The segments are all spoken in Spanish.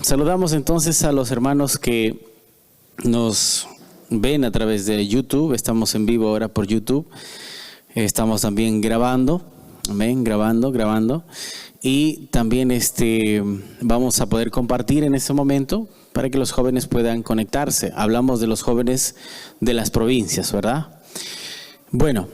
saludamos entonces a los hermanos que nos ven a través de YouTube. Estamos en vivo ahora por YouTube. Estamos también grabando, amén, grabando. Y también vamos a poder compartir en este momento para que los jóvenes puedan conectarse. Hablamos de los jóvenes de las provincias, ¿verdad? Bueno,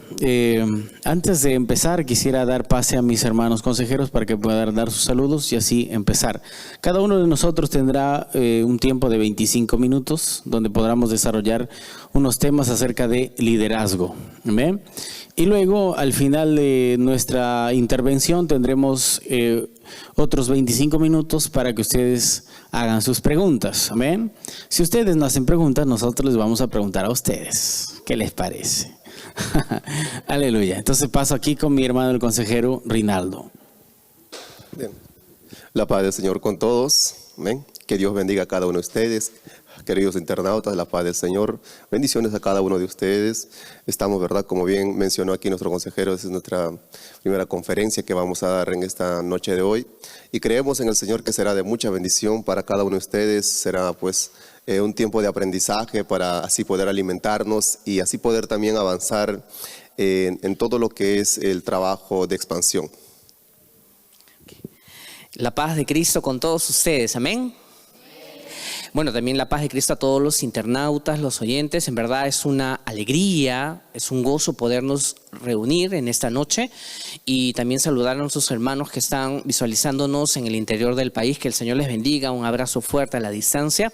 antes de empezar quisiera dar pase a mis hermanos consejeros para que puedan dar sus saludos y así empezar. Cada uno de nosotros tendrá un tiempo de 25 minutos donde podamos desarrollar unos temas acerca de liderazgo. ¿Amén? Y luego al final de nuestra intervención tendremos otros 25 minutos para que ustedes hagan sus preguntas. ¿Amén? Si ustedes no hacen preguntas, nosotros les vamos a preguntar a ustedes. ¿Qué les parece? Aleluya. Entonces paso aquí con mi hermano el consejero Rinaldo. Bien. La paz del Señor con todos. Amén. Que Dios bendiga a cada uno de ustedes. Queridos internautas, la paz del Señor. Bendiciones a cada uno de ustedes. Estamos, ¿verdad? Como bien mencionó aquí nuestro consejero, esta es nuestra primera conferencia que vamos a dar en esta noche de hoy. Y creemos en el Señor que será de mucha bendición para cada uno de ustedes. Será pues un tiempo de aprendizaje para así poder alimentarnos y así poder también avanzar en todo lo que es el trabajo de expansión. La paz de Cristo con todos ustedes, amén. Bueno, también la paz de Cristo a todos los internautas, los oyentes. En verdad es una alegría, es un gozo podernos reunir en esta noche y también saludar a nuestros hermanos que están visualizándonos en el interior del país. Que el Señor les bendiga, un abrazo fuerte a la distancia.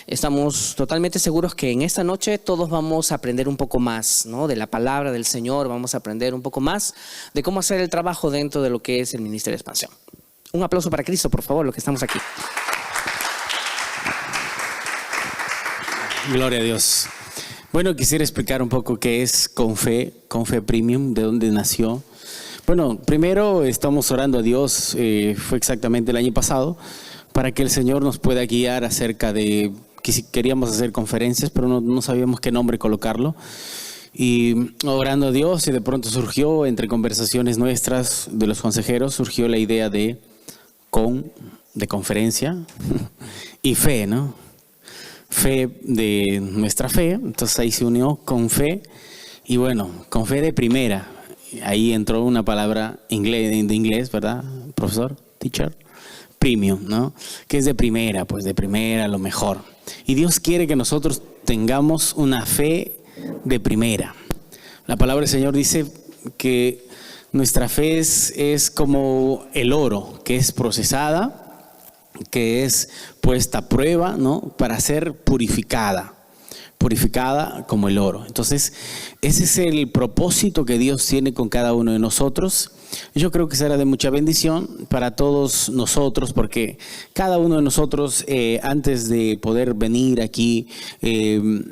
Estamos totalmente seguros que en esta noche todos vamos a aprender un poco más, ¿no? De la palabra del Señor, vamos a aprender un poco más de cómo hacer el trabajo dentro de lo que es el Ministerio de Expansión. Un aplauso para Cristo, por favor, los que estamos aquí. Gloria a Dios. Bueno, quisiera explicar un poco qué es Confe Premium, de dónde nació. Bueno, primero estamos orando a Dios, fue exactamente el año pasado, para que el Señor nos pueda guiar acerca de que queríamos hacer conferencias, pero no sabíamos qué nombre colocarlo. Y orando a Dios, y de pronto surgió, entre conversaciones nuestras de los consejeros, surgió la idea de conferencia y fe, ¿no? Fe de nuestra fe, entonces ahí se unió con fe y bueno, con fe de primera. Ahí entró una palabra de inglés, ¿verdad, profesor? Teacher. Premium, ¿no? Que es de primera, pues de primera, lo mejor. Y Dios quiere que nosotros tengamos una fe de primera. La palabra del Señor dice que nuestra fe es como el oro, que es procesada, que es puesta a prueba, ¿no? Para ser purificada como el oro. Entonces, ese es el propósito que Dios tiene con cada uno de nosotros. Yo creo que será de mucha bendición para todos nosotros, porque cada uno de nosotros, antes de poder venir aquí,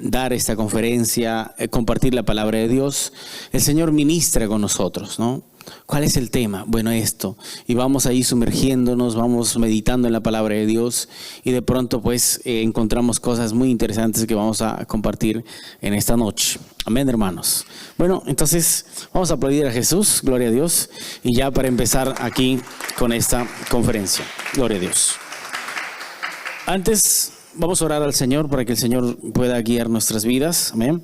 dar esta conferencia, compartir la palabra de Dios, el Señor ministra con nosotros, ¿no? ¿Cuál es el tema? Bueno, esto. Y vamos ahí sumergiéndonos, vamos meditando en la palabra de Dios y de pronto pues encontramos cosas muy interesantes que vamos a compartir en esta noche. Amén, hermanos. Bueno, entonces vamos a aplaudir a Jesús, gloria a Dios, y ya para empezar aquí con esta conferencia. Gloria a Dios. Antes vamos a orar al Señor para que el Señor pueda guiar nuestras vidas. Amén.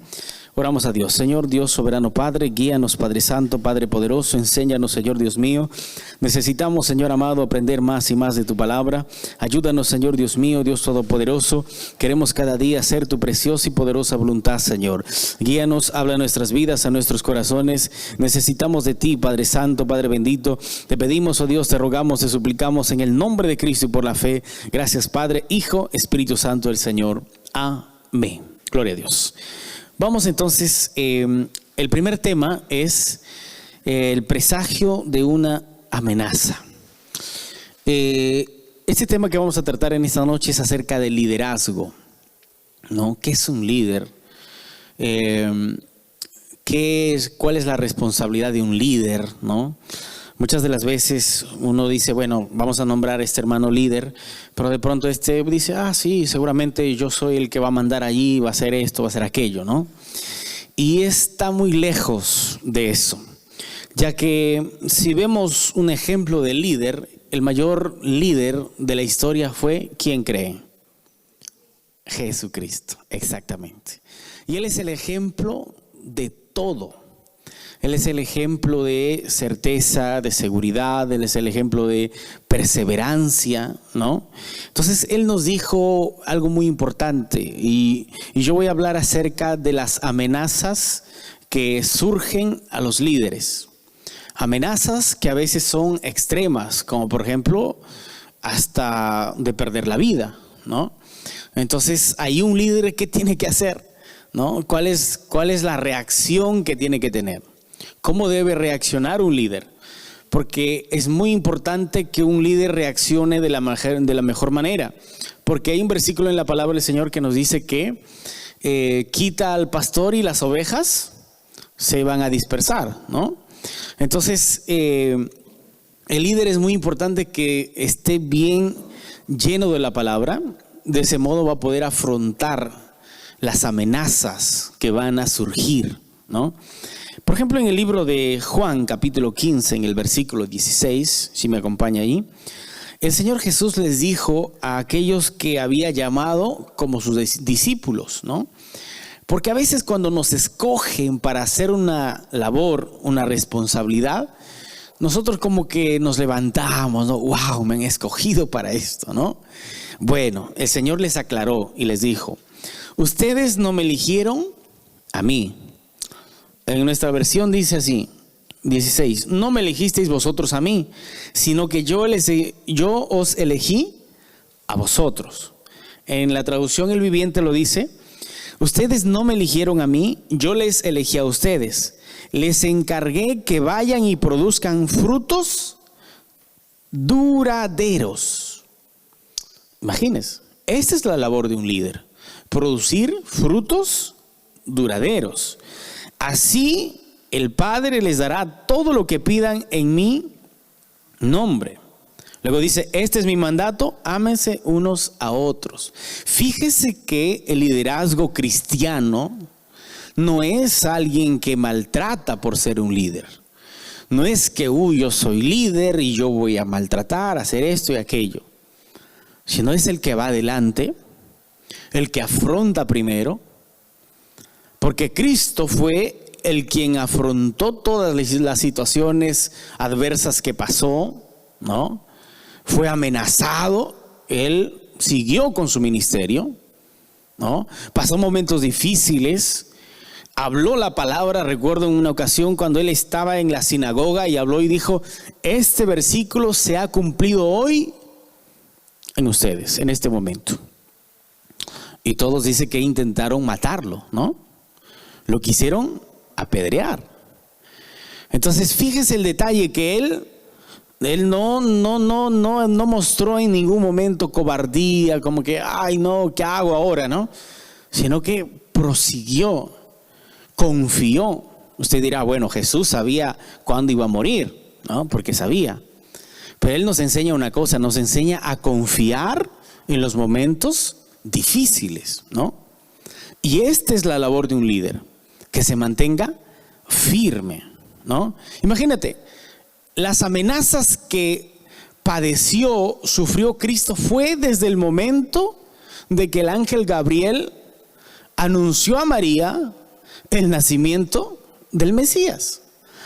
Oramos a Dios. Señor Dios soberano Padre, guíanos Padre Santo, Padre poderoso, enséñanos Señor Dios mío. Necesitamos Señor amado aprender más y más de tu palabra. Ayúdanos Señor Dios mío, Dios todopoderoso. Queremos cada día hacer tu preciosa y poderosa voluntad Señor. Guíanos, habla a nuestras vidas, a nuestros corazones. Necesitamos de ti Padre Santo, Padre bendito. Te pedimos, oh Dios, te rogamos, te suplicamos en el nombre de Cristo y por la fe. Gracias Padre, Hijo, Espíritu Santo del Señor. Amén. Gloria a Dios. Vamos entonces, el primer tema es el presagio de una amenaza. Este tema que vamos a tratar en esta noche es acerca del liderazgo, ¿no? ¿Qué es un líder? ¿Cuál es la responsabilidad de un líder, ¿no? Muchas de las veces uno dice, bueno, vamos a nombrar a este hermano líder, pero de pronto dice, sí, seguramente yo soy el que va a mandar allí, va a hacer esto, va a hacer aquello, ¿no? Y está muy lejos de eso, ya que si vemos un ejemplo de líder, el mayor líder de la historia fue, ¿quién cree? Jesucristo, exactamente. Y Él es el ejemplo de todo. Él es el ejemplo de certeza, de seguridad, Él es el ejemplo de perseverancia, ¿no? Entonces Él nos dijo algo muy importante y yo voy a hablar acerca de las amenazas que surgen a los líderes. Amenazas que a veces son extremas, como por ejemplo hasta de perder la vida, ¿no? Entonces hay un líder que tiene que hacer, ¿no? ¿Cuál es la reacción que tiene que tener? ¿Cómo debe reaccionar un líder? Porque es muy importante que un líder reaccione de la mejor manera. Porque hay un versículo en la palabra del Señor que nos dice que quita al pastor y las ovejas se van a dispersar, ¿no? Entonces, el líder es muy importante que esté bien lleno de la palabra. De ese modo va a poder afrontar las amenazas que van a surgir, ¿no? Por ejemplo, en el libro de Juan, capítulo 15, en el versículo 16, si me acompaña ahí, el Señor Jesús les dijo a aquellos que había llamado como sus discípulos, ¿no? Porque a veces cuando nos escogen para hacer una labor, una responsabilidad, nosotros como que nos levantamos, ¿no? ¡Wow! Me han escogido para esto, ¿no? Bueno, el Señor les aclaró y les dijo, ustedes no me eligieron a mí. En nuestra versión dice así, 16, no me elegisteis vosotros a mí, sino que yo os elegí a vosotros. En la traducción El Viviente lo dice, ustedes no me eligieron a mí, yo les elegí a ustedes. Les encargué que vayan y produzcan frutos duraderos. Imagínense, esta es la labor de un líder, producir frutos duraderos. Así el Padre les dará todo lo que pidan en mi nombre. Luego dice, este es mi mandato, ámense unos a otros. Fíjese que el liderazgo cristiano no es alguien que maltrata por ser un líder. No es que, yo soy líder y yo voy a maltratar, hacer esto y aquello. Sino es el que va adelante, el que afronta primero. Porque Cristo fue el quien afrontó todas las situaciones adversas que pasó, ¿no? Fue amenazado, Él siguió con su ministerio, ¿no? Pasó momentos difíciles, habló la palabra. Recuerdo en una ocasión cuando Él estaba en la sinagoga y habló y dijo, este versículo se ha cumplido hoy en ustedes, en este momento. Y todos dicen que intentaron matarlo, ¿no? Lo quisieron apedrear. Entonces fíjese el detalle que él no mostró en ningún momento cobardía, como que, ay no, ¿qué hago ahora? ¿No? Sino que prosiguió, confió. Usted dirá, bueno, Jesús sabía cuándo iba a morir, ¿no? Porque sabía. Pero Él nos enseña una cosa, nos enseña a confiar en los momentos difíciles, ¿no? Y esta es la labor de un líder, que se mantenga firme, ¿no? Imagínate, las amenazas que sufrió Cristo fue desde el momento de que el ángel Gabriel anunció a María el nacimiento del Mesías.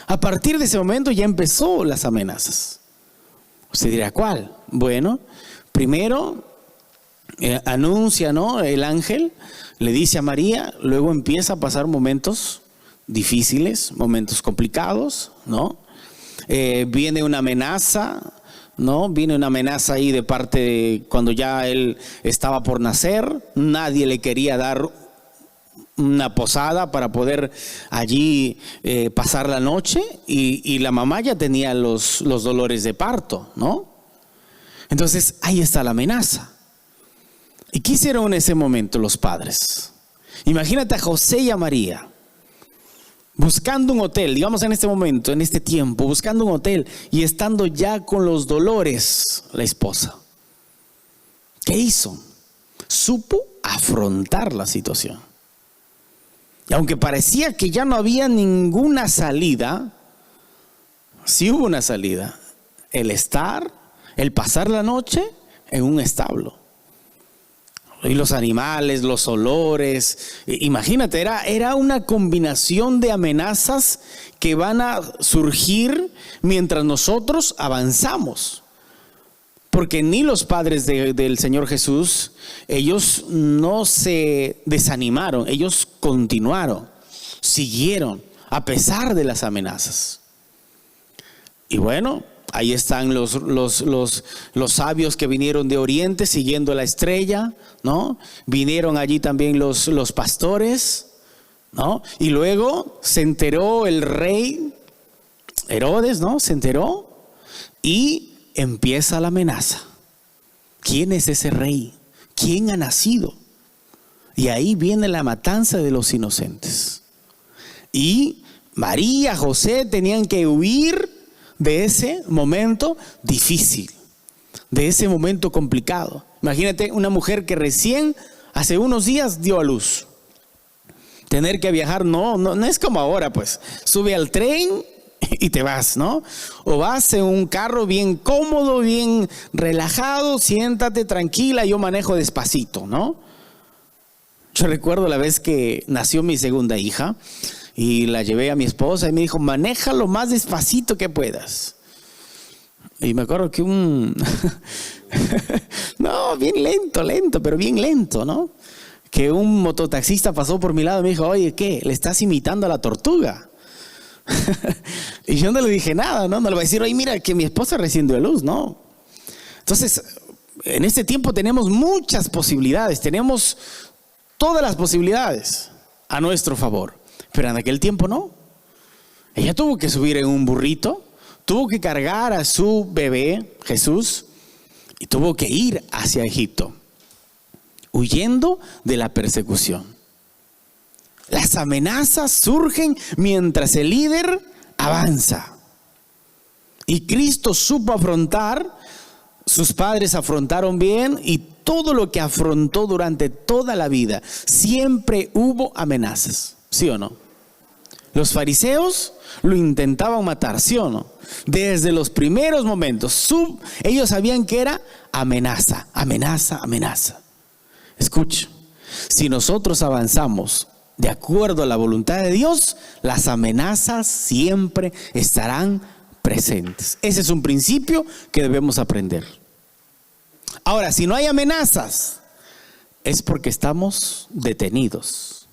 A partir de ese momento ya empezó las amenazas. Usted dirá, ¿cuál? Bueno, primero anuncia, ¿no? El ángel le dice a María, luego empieza a pasar momentos difíciles, momentos complicados, ¿no? Viene una amenaza, ¿no? Viene una amenaza ahí de parte de cuando ya él estaba por nacer, nadie le quería dar una posada para poder allí pasar la noche y la mamá ya tenía los dolores de parto, ¿no? Entonces ahí está la amenaza. ¿Y qué hicieron en ese momento los padres? Imagínate a José y a María buscando un hotel, digamos en este momento, en este tiempo, buscando un hotel y estando ya con los dolores la esposa. ¿Qué hizo? Supo afrontar la situación. Y aunque parecía que ya no había ninguna salida, sí hubo una salida. El estar el pasar la noche en un establo. Y los animales, los olores, imagínate, era una combinación de amenazas que van a surgir mientras nosotros avanzamos. Porque ni los padres del Señor Jesús, ellos no se desanimaron, ellos continuaron, siguieron a pesar de las amenazas. Y bueno, ahí están los sabios que vinieron de Oriente siguiendo la estrella, ¿no? Vinieron allí también los pastores, ¿no? Y luego se enteró el rey Herodes, ¿no? Se enteró y empieza la amenaza. ¿Quién es ese rey? ¿Quién ha nacido? Y ahí viene la matanza de los inocentes. Y María, José tenían que huir de ese momento difícil, de ese momento complicado. Imagínate una mujer que recién hace unos días dio a luz. Tener que viajar no es como ahora, pues. Sube al tren y te vas, ¿no? O vas en un carro bien cómodo, bien relajado, siéntate tranquila, yo manejo despacito, ¿no? Yo recuerdo la vez que nació mi segunda hija y la llevé a mi esposa y me dijo, maneja lo más despacito que puedas. Y me acuerdo que no, bien lento, pero bien lento, ¿no? Que un mototaxista pasó por mi lado y me dijo, oye, ¿qué? ¿Le estás imitando a la tortuga? Y yo no le dije nada, ¿no? No le voy a decir, oye, mira que mi esposa recién dio a luz, ¿no? Entonces, en este tiempo tenemos muchas posibilidades, tenemos todas las posibilidades a nuestro favor. Pero en aquel tiempo no. Ella tuvo que subir en un burrito, tuvo que cargar a su bebé, Jesús, y tuvo que ir hacia Egipto, huyendo de la persecución. Las amenazas surgen mientras el líder avanza. Y Cristo supo afrontar, sus padres afrontaron bien, y todo lo que afrontó durante toda la vida, siempre hubo amenazas, ¿sí o no? Los fariseos lo intentaban matar, ¿sí o no? Desde los primeros momentos, ellos sabían que era amenaza, amenaza, amenaza. Escucha, si nosotros avanzamos de acuerdo a la voluntad de Dios, las amenazas siempre estarán presentes. Ese es un principio que debemos aprender. Ahora, si no hay amenazas, es porque estamos detenidos,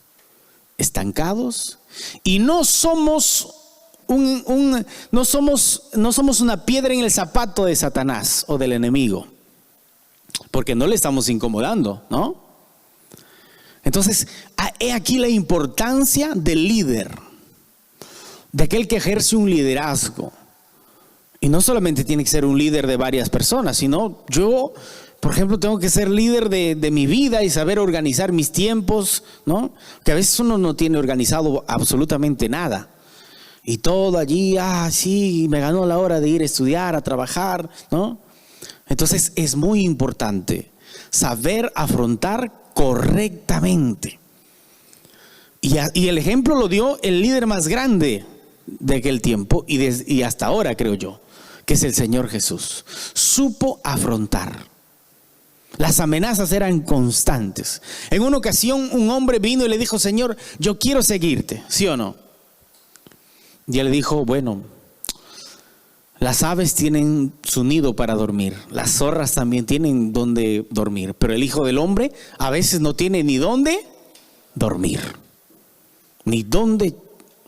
estancados, y no somos no somos una piedra en el zapato de Satanás o del enemigo, porque no le estamos incomodando, ¿no? Entonces, he aquí la importancia del líder, de aquel que ejerce un liderazgo. Y no solamente tiene que ser un líder de varias personas, sino yo, por ejemplo, tengo que ser líder de mi vida y saber organizar mis tiempos, ¿no? Que a veces uno no tiene organizado absolutamente nada. Y todo allí, sí, me ganó la hora de ir a estudiar, a trabajar, ¿no? Entonces es muy importante saber afrontar correctamente. Y el ejemplo lo dio el líder más grande de aquel tiempo y hasta ahora, creo yo, que es el Señor Jesús. Supo afrontar. Las amenazas eran constantes. En una ocasión un hombre vino y le dijo, Señor, yo quiero seguirte, ¿sí o no? Y él dijo, bueno, las aves tienen su nido para dormir, las zorras también tienen donde dormir, pero el Hijo del Hombre a veces no tiene ni dónde dormir, ni dónde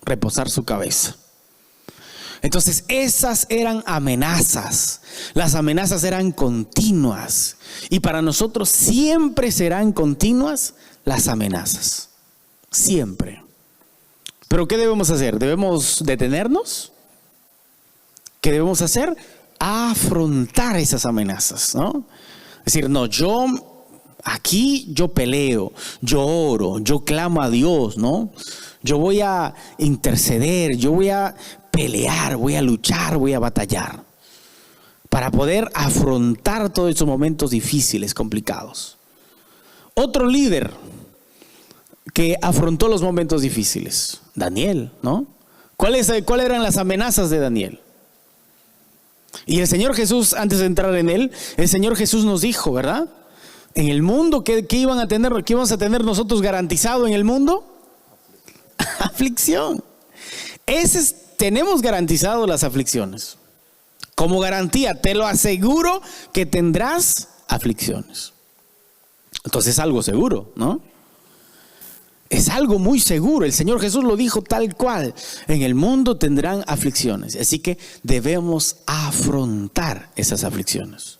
reposar su cabeza. Entonces esas eran amenazas. Las amenazas eran continuas, y para nosotros siempre serán continuas las amenazas, siempre. Pero ¿qué debemos hacer? ¿Debemos detenernos? ¿Qué debemos hacer? Afrontar esas amenazas, ¿no? Es decir, no, yo peleo, yo oro, yo clamo a Dios, ¿no? Yo voy a interceder, yo voy a pelear, voy a luchar, voy a batallar para poder afrontar todos esos momentos difíciles, complicados. Otro líder que afrontó los momentos difíciles, Daniel, ¿no? ¿Cuáles eran las amenazas de Daniel? Y el Señor Jesús, antes de entrar en él, el Señor Jesús nos dijo, ¿verdad? En el mundo, ¿qué íbamos a tener nosotros garantizado en el mundo? Aflicción. Tenemos garantizado las aflicciones. Como garantía, te lo aseguro que tendrás aflicciones. Entonces es algo seguro, ¿no? Es algo muy seguro. El Señor Jesús lo dijo tal cual. En el mundo tendrán aflicciones. Así que debemos afrontar esas aflicciones.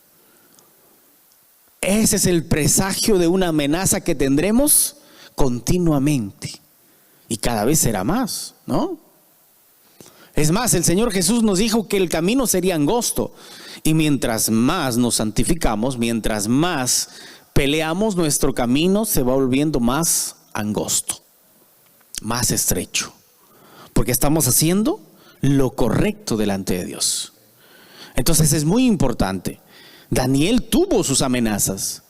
Ese es el presagio de una amenaza que tendremos continuamente. Y cada vez será más, ¿no? Es más, el Señor Jesús nos dijo que el camino sería angosto. Y mientras más nos santificamos, mientras más peleamos, nuestro camino se va volviendo más angosto, más estrecho. Porque estamos haciendo lo correcto delante de Dios. Entonces es muy importante. Daniel tuvo sus amenazas.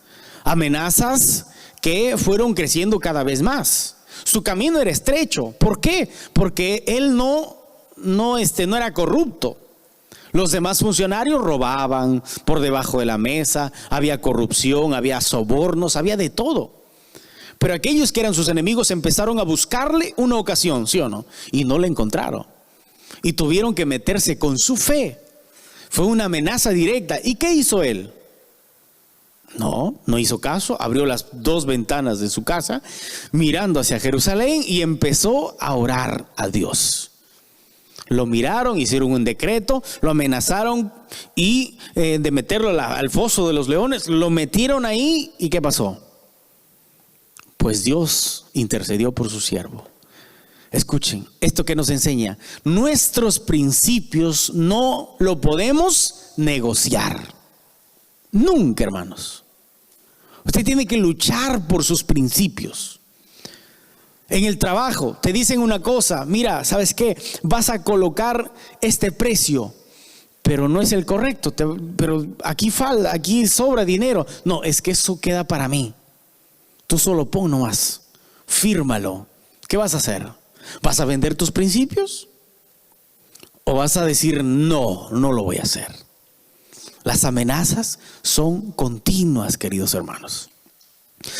Amenazas que fueron creciendo cada vez más. Su camino era estrecho. ¿Por qué? Porque él no era corrupto. Los demás funcionarios robaban por debajo de la mesa, había corrupción, había sobornos, había de todo. Pero aquellos que eran sus enemigos empezaron a buscarle una ocasión, ¿sí o no? Y no la encontraron. Y tuvieron que meterse con su fe. Fue una amenaza directa. ¿Y qué hizo él? No hizo caso. Abrió las 2 ventanas de su casa, mirando hacia Jerusalén, y empezó a orar a Dios. Lo miraron, hicieron un decreto, lo amenazaron y de meterlo al foso de los leones. Lo metieron ahí, ¿y qué pasó? Pues Dios intercedió por su siervo. Escuchen, esto que nos enseña: nuestros principios no lo podemos negociar. Nunca, hermanos. Usted tiene que luchar por sus principios. En el trabajo te dicen una cosa: mira, ¿sabes qué? Vas a colocar este precio, pero no es el correcto, pero aquí sobra dinero. No, es que eso queda para mí. Tú solo pon nomás, fírmalo. ¿Qué vas a hacer? ¿Vas a vender tus principios? ¿O vas a decir no lo voy a hacer? Las amenazas son continuas, queridos hermanos.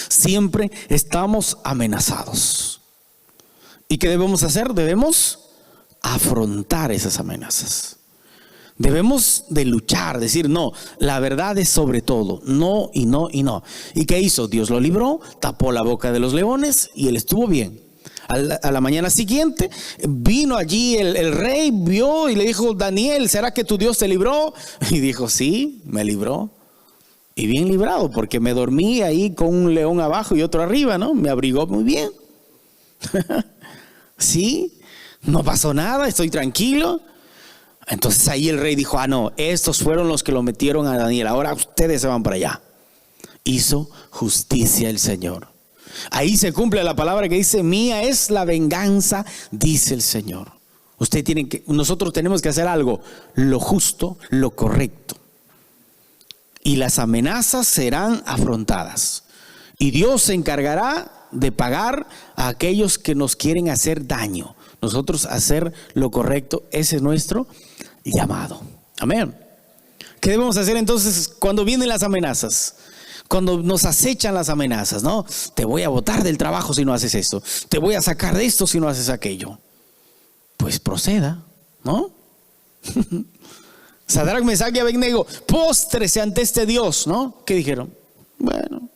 Siempre estamos amenazados. ¿Y qué debemos hacer? Debemos afrontar esas amenazas. Debemos de luchar, decir no, la verdad es sobre todo, no y no y no. ¿Y qué hizo? Dios lo libró, tapó la boca de los leones y él estuvo bien. A la mañana siguiente vino allí el rey, vio y le dijo: Daniel, ¿será que tu Dios te libró? Y dijo: sí, me libró. Y bien librado, porque me dormí ahí con un león abajo y otro arriba, ¿no? Me abrigó muy bien. Sí, no pasó nada, estoy tranquilo. Entonces ahí el rey dijo: no, estos fueron los que lo metieron a Daniel, ahora ustedes se van para allá. Hizo justicia el Señor. Ahí se cumple la palabra que dice: mía es la venganza, dice el Señor. Nosotros tenemos que hacer algo, lo justo, lo correcto. Y las amenazas serán afrontadas. Y Dios se encargará de pagar a aquellos que nos quieren hacer daño. Nosotros hacer lo correcto, ese es nuestro llamado. Amén. ¿Qué debemos hacer entonces cuando vienen las amenazas? Cuando nos acechan las amenazas, ¿no? Te voy a botar del trabajo si no haces esto. Te voy a sacar de esto si no haces aquello. Pues proceda, ¿no? Sadrac, Mesac y Abednego, póstrese ante este Dios, ¿no? ¿Qué dijeron? Bueno,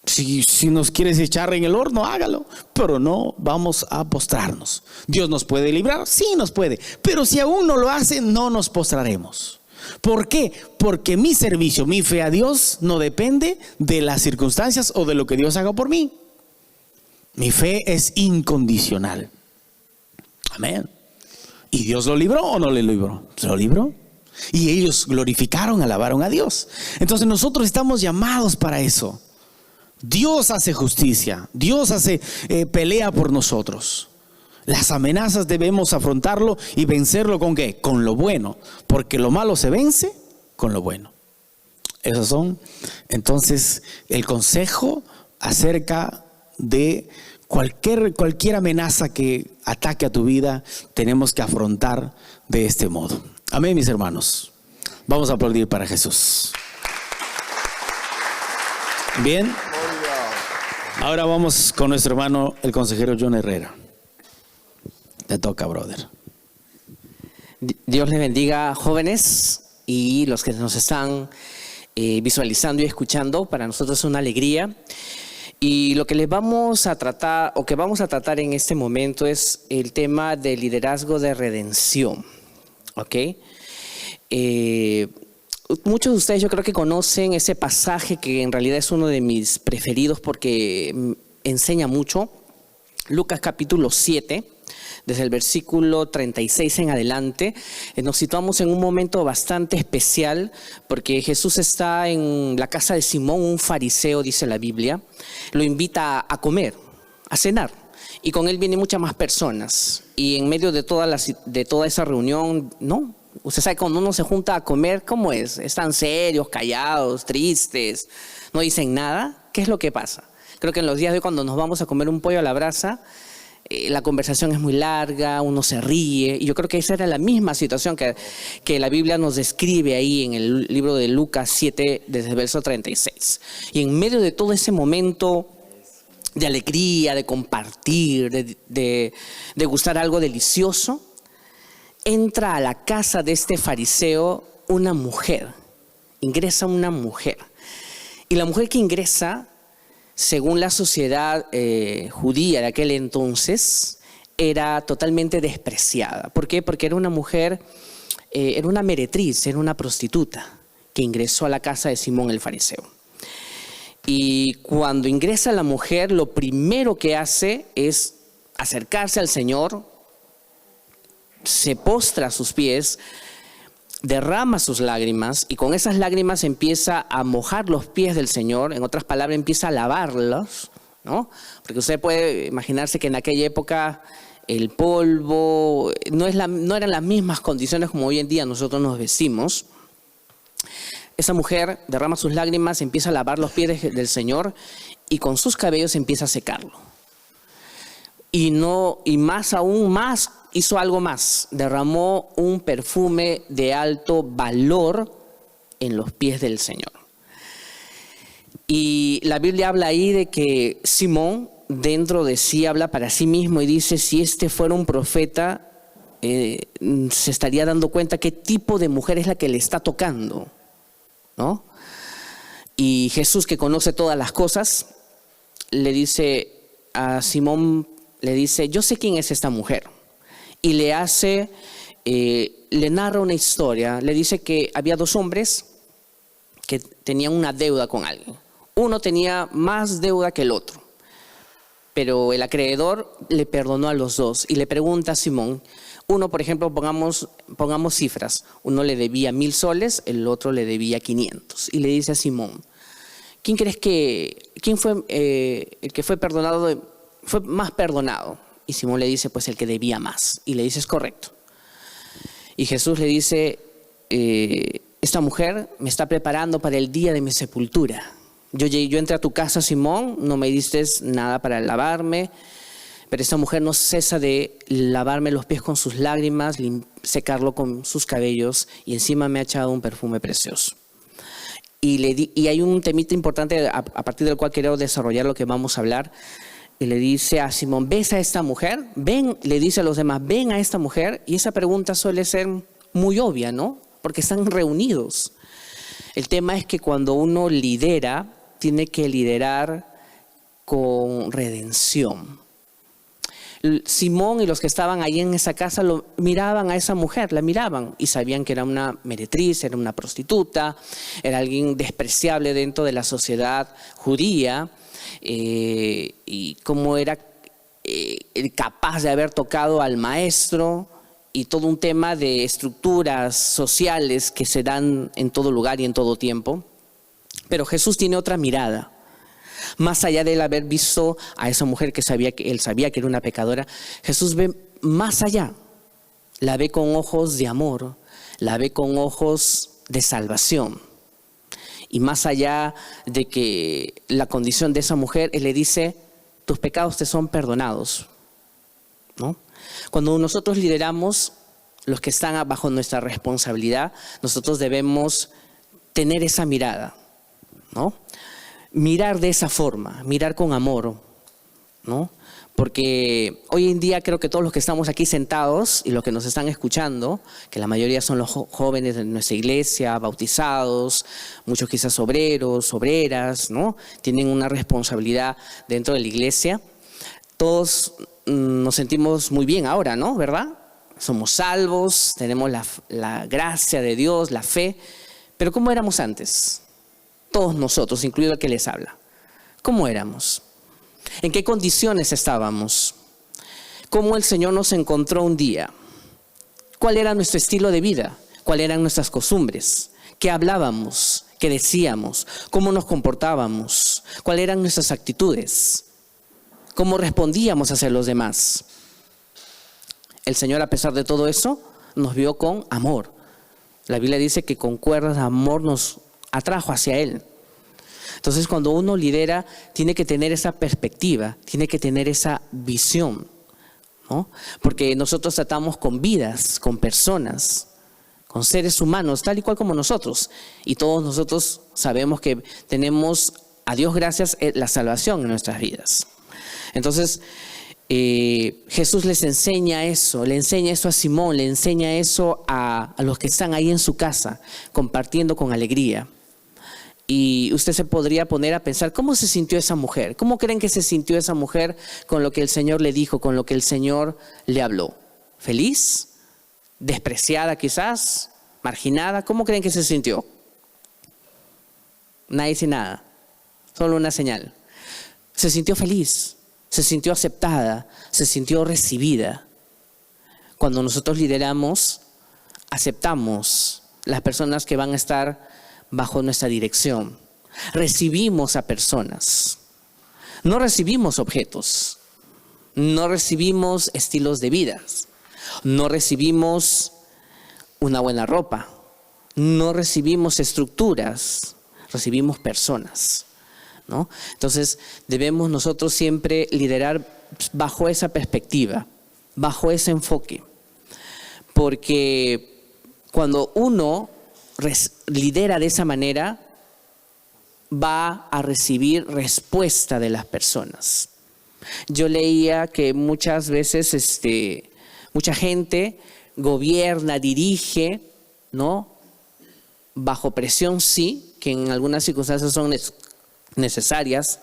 si nos quieres echar en el horno, hágalo, pero no vamos a postrarnos. ¿Dios nos puede librar? Sí, nos puede, pero si aún no lo hace, no nos postraremos. ¿Por qué? Porque mi servicio, mi fe a Dios no depende de las circunstancias o de lo que Dios haga por mí. Mi fe es incondicional. Amén. ¿Y Dios lo libró o no le libró? Lo libró. Y ellos glorificaron, alabaron a Dios. Entonces nosotros estamos llamados para eso. Dios hace justicia. Dios pelea por nosotros. Las amenazas debemos afrontarlo y vencerlo ¿con qué? Con lo bueno, porque lo malo se vence con lo bueno. Esos son entonces el consejo acerca de cualquier amenaza que ataque a tu vida. Tenemos que afrontar de este modo. Amén, mis hermanos. Vamos a aplaudir para Jesús. Bien. Ahora vamos con nuestro hermano, el consejero John Herrera. Te toca, brother. Dios les bendiga, jóvenes, y los que nos están visualizando y escuchando. Para nosotros es una alegría. Y lo que les vamos a tratar, o que vamos a tratar en este momento, es el tema del liderazgo de redención. ¿Ok? Muchos de ustedes yo creo que conocen ese pasaje que en realidad es uno de mis preferidos porque enseña mucho. Lucas capítulo 7, desde el versículo 36 en adelante, nos situamos en un momento bastante especial porque Jesús está en la casa de Simón, un fariseo, dice la Biblia. Lo invita a comer, a cenar, y con él vienen muchas más personas. Y en medio de toda esa reunión, ¿no? Usted sabe, cuando uno se junta a comer, ¿cómo es? Están serios, callados, tristes, no dicen nada. ¿Qué es lo que pasa? Creo que en los días de hoy, cuando nos vamos a comer un pollo a la brasa, la conversación es muy larga, uno se ríe. Y yo creo que esa era la misma situación que la Biblia nos describe ahí en el libro de Lucas 7, desde el verso 36. Y en medio de todo ese momento de alegría, de compartir, de gustar algo delicioso, entra a la casa de este fariseo una mujer. Ingresa una mujer. Y la mujer que ingresa, según la sociedad judía de aquel entonces, era totalmente despreciada. ¿Por qué? Porque era una mujer, era una meretriz, era una prostituta que ingresó a la casa de Simón el fariseo. Y cuando ingresa la mujer, lo primero que hace es acercarse al Señor, se postra a sus pies, derrama sus lágrimas y con esas lágrimas empieza a mojar los pies del Señor. En otras palabras, empieza a lavarlos, ¿no? Porque usted puede imaginarse que en aquella época el polvo no eran las mismas condiciones como hoy en día nosotros nos vestimos. Esa mujer derrama sus lágrimas, empieza a lavar los pies del Señor y con sus cabellos empieza a secarlo. Y más aún, hizo algo más, derramó un perfume de alto valor en los pies del Señor. Y la Biblia habla ahí de que Simón dentro de sí habla para sí mismo y dice, si este fuera un profeta, se estaría dando cuenta qué tipo de mujer es la que le está tocando, ¿no? Y Jesús, que conoce todas las cosas, le dice a Simón, le dice, yo sé quién es esta mujer. Y le narra una historia, le dice que había dos hombres que tenían una deuda con alguien. Uno tenía más deuda que el otro, pero el acreedor le perdonó a los dos y le pregunta a Simón, uno, por ejemplo, pongamos cifras, uno le debía 1,000 soles, el otro le debía 500, y le dice a Simón, ¿quién fue el que fue más perdonado? Y Simón le dice, pues el que debía más. Y le dice, es correcto. Y Jesús le dice, esta mujer me está preparando para el día de mi sepultura. Yo entré a tu casa, Simón, no me diste nada para lavarme, pero esta mujer no cesa de lavarme los pies con sus lágrimas, secarlo con sus cabellos y encima me ha echado un perfume precioso. Y hay un temita importante a partir del cual quiero desarrollar lo que vamos a hablar. Y le dice a Simón, ¿ves a esta mujer? Ven, le dice a los demás, ven a esta mujer. Y esa pregunta suele ser muy obvia, ¿no? Porque están reunidos. El tema es que cuando uno lidera, tiene que liderar con redención. Simón y los que estaban ahí en esa casa miraban a esa mujer, la miraban y sabían que era una meretriz, era una prostituta, era alguien despreciable dentro de la sociedad judía. Y cómo era capaz de haber tocado al maestro y todo un tema de estructuras sociales que se dan en todo lugar y en todo tiempo. Pero Jesús tiene otra mirada. Más allá de él haber visto a esa mujer que él sabía que era una pecadora, Jesús ve más allá. La ve con ojos de amor, la ve con ojos de salvación. Y más allá de que la condición de esa mujer, él le dice, tus pecados te son perdonados, ¿no? Cuando nosotros lideramos, los que están bajo nuestra responsabilidad, nosotros debemos tener esa mirada, ¿no? Mirar de esa forma, mirar con amor, ¿no? Porque hoy en día creo que todos los que estamos aquí sentados y los que nos están escuchando, que la mayoría son los jóvenes de nuestra iglesia, bautizados, muchos quizás obreros, obreras, ¿no? Tienen una responsabilidad dentro de la iglesia. Todos nos sentimos muy bien ahora, ¿no? ¿Verdad? Somos salvos, tenemos la gracia de Dios, la fe. Pero ¿cómo éramos antes? Todos nosotros, incluido el que les habla. ¿Cómo éramos? ¿En qué condiciones estábamos? ¿Cómo el Señor nos encontró un día? ¿Cuál era nuestro estilo de vida? ¿Cuáles eran nuestras costumbres? ¿Qué hablábamos? ¿Qué decíamos? ¿Cómo nos comportábamos? ¿Cuáles eran nuestras actitudes? ¿Cómo respondíamos hacia los demás? El Señor, a pesar de todo eso, nos vio con amor. La Biblia dice que con cuerdas de amor nos atrajo hacia Él. Entonces, cuando uno lidera, tiene que tener esa perspectiva, tiene que tener esa visión, ¿no? Porque nosotros tratamos con vidas, con personas, con seres humanos, tal y cual como nosotros. Y todos nosotros sabemos que tenemos, a Dios gracias, la salvación en nuestras vidas. Entonces, Jesús les enseña eso, le enseña eso a Simón, le enseña eso a los que están ahí en su casa, compartiendo con alegría. Y usted se podría poner a pensar, ¿cómo se sintió esa mujer? ¿Cómo creen que se sintió esa mujer con lo que el Señor le dijo, con lo que el Señor le habló? ¿Feliz? ¿Despreciada quizás? ¿Marginada? ¿Cómo creen que se sintió? Nadie dice nada, solo una señal. Se sintió feliz, se sintió aceptada, se sintió recibida. Cuando nosotros lideramos, aceptamos las personas que van a estar bajo nuestra dirección. Recibimos a personas. No recibimos objetos. No recibimos estilos de vida. No recibimos una buena ropa. No recibimos estructuras. Recibimos personas, ¿no? Entonces, debemos nosotros siempre liderar bajo esa perspectiva, bajo ese enfoque. Porque cuando uno lidera de esa manera, va a recibir respuesta de las personas. Yo leía que muchas veces mucha gente gobierna, dirige, ¿no? Bajo presión, sí, que en algunas circunstancias son necesarias,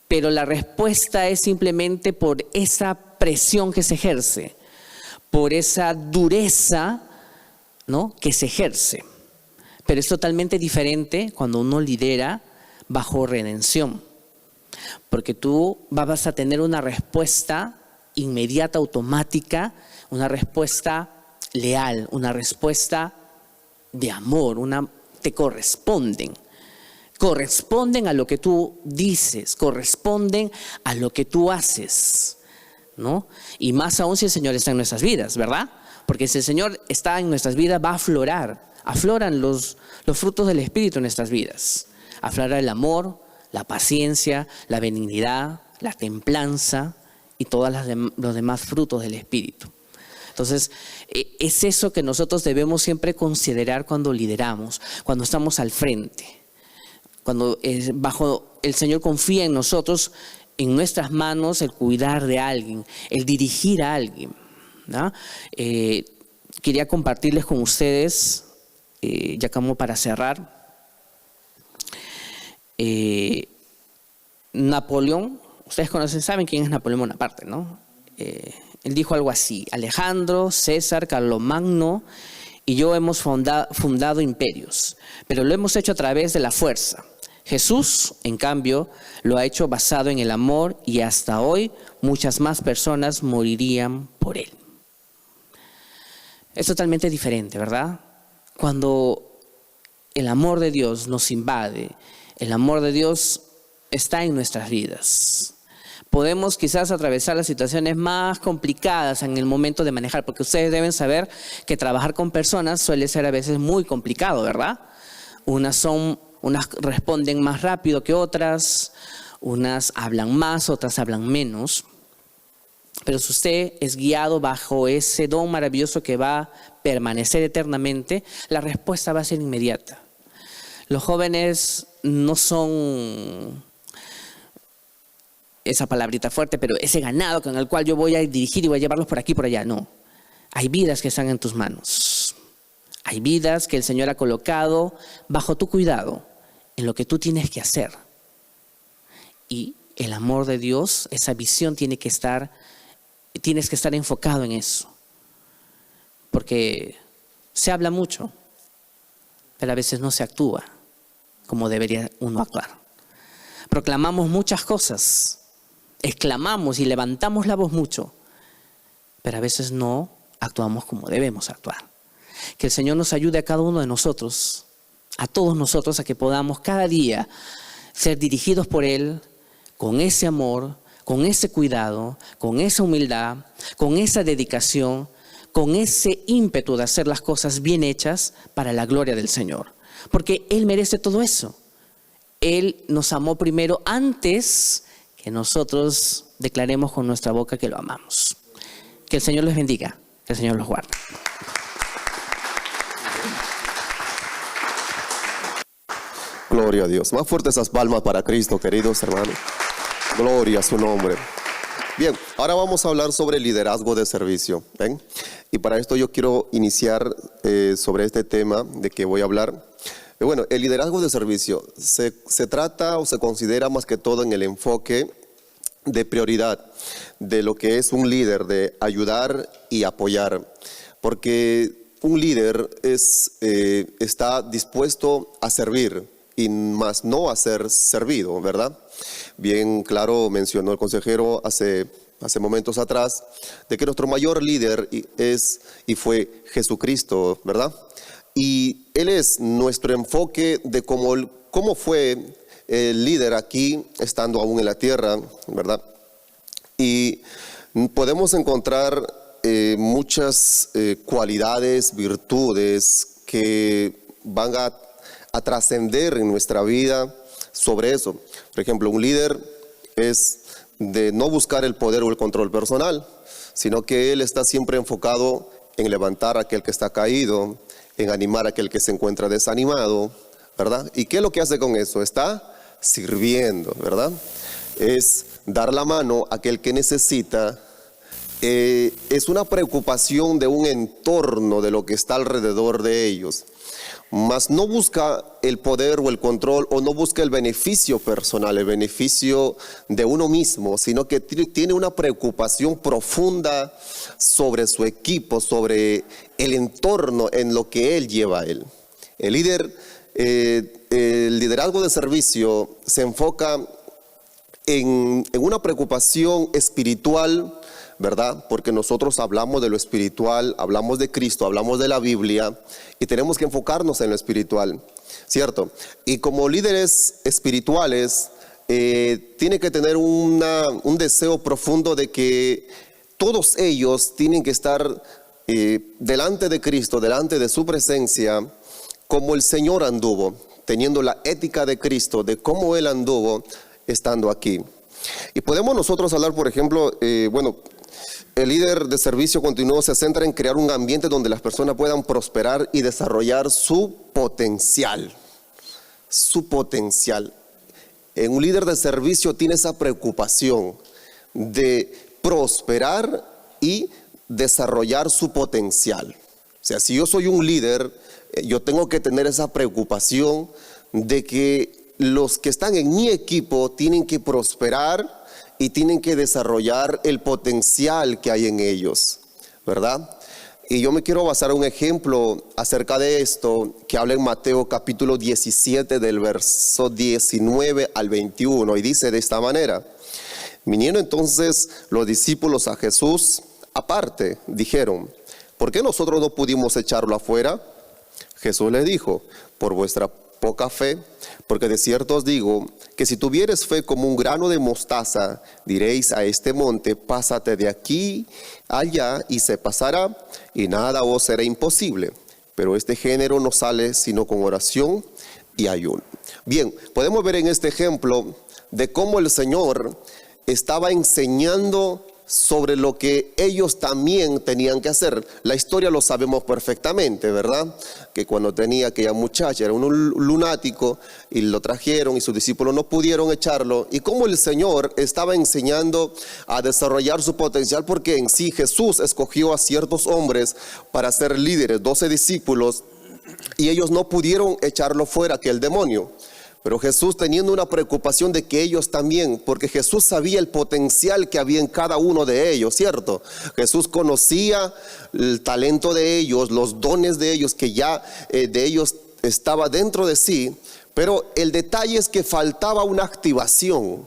pero la respuesta es simplemente por esa presión que se ejerce, por esa dureza, ¿no?, que se ejerce. Pero es totalmente diferente cuando uno lidera bajo redención, porque tú vas a tener una respuesta inmediata, automática, una respuesta leal, una respuesta de amor, te corresponden a lo que tú dices, corresponden a lo que tú haces, ¿no? Y más aún si el Señor está en nuestras vidas, ¿verdad? Porque si el Señor está en nuestras vidas, va a afloran los frutos del Espíritu en nuestras vidas. Aflora el amor, la paciencia, la benignidad, la templanza y todos los demás frutos del Espíritu. Entonces, es eso que nosotros debemos siempre considerar cuando lideramos, cuando estamos al frente. Cuando bajo el Señor confía en nosotros, en nuestras manos, el cuidar de alguien, el dirigir a alguien, ¿no? Quería compartirles con ustedes, ya como para cerrar, Napoleón. Ustedes saben quién es Napoleón Bonaparte, ¿no? Él dijo algo así: Alejandro, César, Carlomagno y yo hemos fundado imperios, pero lo hemos hecho a través de la fuerza. Jesús, en cambio, lo ha hecho basado en el amor y hasta hoy muchas más personas morirían por él. Es totalmente diferente, ¿verdad? Cuando el amor de Dios nos invade, el amor de Dios está en nuestras vidas. Podemos quizás atravesar las situaciones más complicadas en el momento de manejar, porque ustedes deben saber que trabajar con personas suele ser a veces muy complicado, ¿verdad? Unas responden más rápido que otras, unas hablan más, otras hablan menos. Pero si usted es guiado bajo ese don maravilloso que va a permanecer eternamente, la respuesta va a ser inmediata. Los jóvenes no son esa palabrita fuerte, pero ese ganado con el cual yo voy a dirigir y voy a llevarlos por aquí y por allá. No. Hay vidas que están en tus manos. Hay vidas que el Señor ha colocado bajo tu cuidado, en lo que tú tienes que hacer. Y el amor de Dios, esa visión tienes que estar enfocado en eso. Porque se habla mucho, pero a veces no se actúa como debería uno actuar. Proclamamos muchas cosas, exclamamos y levantamos la voz mucho, pero a veces no actuamos como debemos actuar. Que el Señor nos ayude a cada uno de nosotros, a todos nosotros, a que podamos cada día ser dirigidos por Él con ese amor, con ese cuidado, con esa humildad, con esa dedicación, con ese ímpetu de hacer las cosas bien hechas para la gloria del Señor. Porque Él merece todo eso. Él nos amó primero antes que nosotros declaremos con nuestra boca que lo amamos. Que el Señor les bendiga, que el Señor los guarde. Gloria a Dios. Más fuerte esas palmas para Cristo, queridos hermanos. Gloria a su nombre. Bien, ahora vamos a hablar sobre liderazgo de servicio. ¿Ven? Y para esto yo quiero iniciar sobre este tema de que voy a hablar. Bueno, el liderazgo de servicio se trata o se considera más que todo en el enfoque de prioridad de lo que es un líder, de ayudar y apoyar. Porque un líder está dispuesto a servir y más no a ser servido, ¿verdad? Bien claro mencionó el consejero hace momentos atrás de que nuestro mayor líder es y fue Jesucristo, ¿verdad? Y Él es nuestro enfoque de cómo fue el líder aquí, estando aún en la tierra, ¿verdad? Y podemos encontrar muchas cualidades, virtudes que van a trascender en nuestra vida sobre eso. Por ejemplo, un líder es de no buscar el poder o el control personal, sino que él está siempre enfocado en levantar a aquel que está caído, en animar a aquel que se encuentra desanimado, ¿verdad? ¿Y qué es lo que hace con eso? Está sirviendo, ¿verdad? Es dar la mano a aquel que necesita. Es una preocupación de un entorno, de lo que está alrededor de ellos. Mas no busca el poder o el control, o no busca el beneficio personal, el beneficio de uno mismo, sino que tiene una preocupación profunda sobre su equipo, sobre el entorno en lo que él lleva a él. El líder, el liderazgo de servicio se enfoca en una preocupación espiritual, ¿verdad? Porque nosotros hablamos de lo espiritual, hablamos de Cristo, hablamos de la Biblia y tenemos que enfocarnos en lo espiritual, ¿cierto? Y como líderes espirituales, tiene que tener un deseo profundo de que todos ellos tienen que estar delante de Cristo, delante de su presencia, como el Señor anduvo, teniendo la ética de Cristo, de cómo Él anduvo estando aquí. Y podemos nosotros hablar, por ejemplo, el líder de servicio continuo se centra en crear un ambiente donde las personas puedan prosperar y desarrollar su potencial. Su potencial. Un líder de servicio tiene esa preocupación de prosperar y desarrollar su potencial. O sea, si yo soy un líder, yo tengo que tener esa preocupación de que los que están en mi equipo tienen que prosperar y tienen que desarrollar el potencial que hay en ellos, ¿verdad? Y yo me quiero basar en un ejemplo acerca de esto que habla en Mateo capítulo 17 del verso 19 al 21 y dice de esta manera: viniendo entonces los discípulos a Jesús aparte, dijeron: ¿por qué nosotros no pudimos echarlo afuera? Jesús les dijo: por vuestra poca fe, porque de cierto os digo que si tuvieres fe como un grano de mostaza, diréis a este monte: pásate de aquí allá, y se pasará, y nada os será imposible. Pero este género no sale sino con oración y ayuno. Bien, podemos ver en este ejemplo de cómo el Señor estaba enseñando sobre lo que ellos también tenían que hacer. La historia lo sabemos perfectamente, ¿verdad? Que cuando tenía aquella muchacha, era un lunático, y lo trajeron y sus discípulos no pudieron echarlo, y como el Señor estaba enseñando a desarrollar su potencial, porque en sí Jesús escogió a ciertos hombres para ser líderes, 12 discípulos, y ellos no pudieron echarlo fuera, que el demonio. Pero Jesús, teniendo una preocupación de que ellos también, porque Jesús sabía el potencial que había en cada uno de ellos, ¿cierto? Jesús conocía el talento de ellos, los dones de ellos, que ya de ellos estaba dentro de sí, pero el detalle es que faltaba una activación.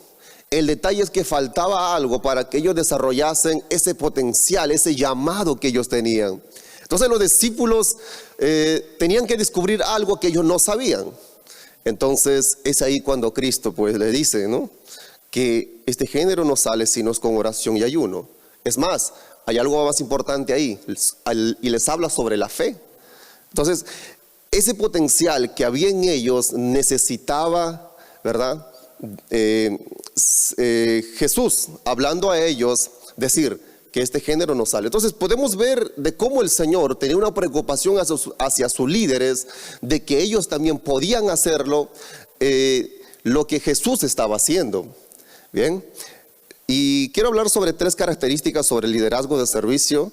El detalle es que faltaba algo para que ellos desarrollasen ese potencial, ese llamado que ellos tenían. Entonces los discípulos tenían que descubrir algo que ellos no sabían. Entonces es ahí cuando Cristo pues le dice, ¿no?, que este género no sale sino es con oración y ayuno. Es más, hay algo más importante ahí, y les habla sobre la fe. Entonces, ese potencial que había en ellos necesitaba, ¿verdad? Jesús, hablando a ellos, decir que este género no sale. Entonces podemos ver de cómo el Señor tenía una preocupación hacia sus líderes, de que ellos también podían hacerlo, lo que Jesús estaba haciendo. Bien, y quiero hablar sobre 3 características sobre el liderazgo de servicio,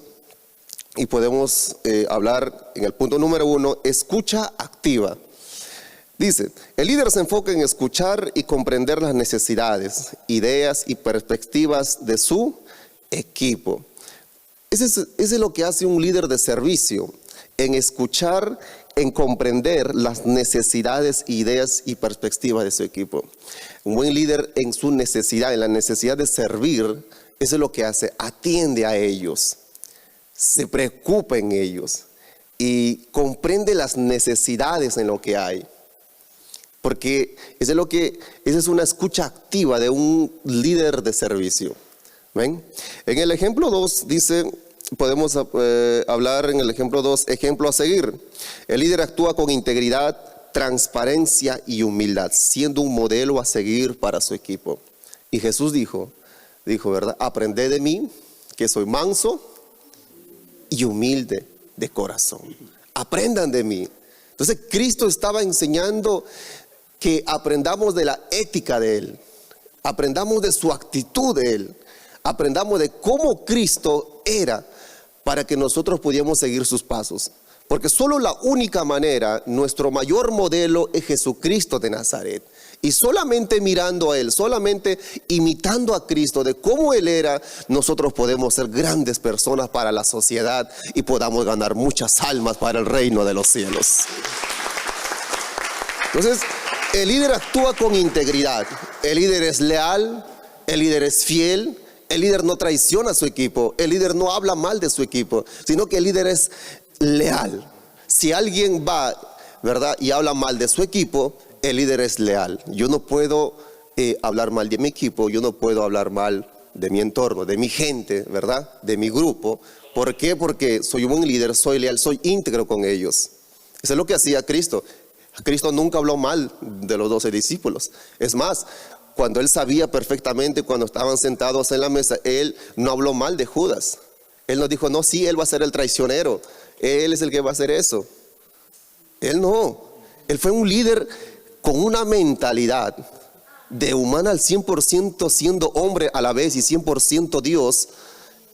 y podemos hablar en el punto número 1, escucha activa. Dice, el líder se enfoca en escuchar y comprender las necesidades, ideas y perspectivas de su equipo. Ese es lo que hace un líder de servicio, en escuchar, en comprender las necesidades, ideas y perspectivas de su equipo. Un buen líder en su necesidad, en la necesidad de servir, eso es lo que hace, atiende a ellos, se preocupa en ellos y comprende las necesidades en lo que hay. Porque esa es una escucha activa de un líder de servicio. ¿Ven? En el ejemplo 2 dice, podemos hablar en el ejemplo 2, ejemplo a seguir. El líder actúa con integridad, transparencia y humildad, siendo un modelo a seguir para su equipo. Y Jesús dijo, ¿verdad? Aprended de mí, que soy manso y humilde de corazón. Aprendan de mí. Entonces Cristo estaba enseñando que aprendamos de la ética de Él, aprendamos de su actitud de Él, aprendamos de cómo Cristo era, para que nosotros pudiéramos seguir sus pasos. Porque solo la única manera, nuestro mayor modelo es Jesucristo de Nazaret. Y solamente mirando a Él, solamente imitando a Cristo de cómo Él era, nosotros podemos ser grandes personas para la sociedad y podamos ganar muchas almas para el reino de los cielos. Entonces, el líder actúa con integridad, el líder es leal, el líder es fiel, el líder no traiciona a su equipo, el líder no habla mal de su equipo, sino que el líder es leal. Si alguien va, ¿verdad?, y habla mal de su equipo, el líder es leal. Yo no puedo hablar mal de mi equipo, yo no puedo hablar mal de mi entorno, de mi gente, ¿verdad?, de mi grupo. ¿Por qué? Porque soy un buen líder, soy leal, soy íntegro con ellos. Eso es lo que hacía Cristo. Cristo nunca habló mal de los 12 discípulos. Es más, cuando Él sabía perfectamente, cuando estaban sentados en la mesa, Él no habló mal de Judas. Él no dijo, no, sí, Él va a ser el traicionero, Él es el que va a hacer eso. Él no. Él fue un líder con una mentalidad de humana al 100%, siendo hombre a la vez y 100% Dios.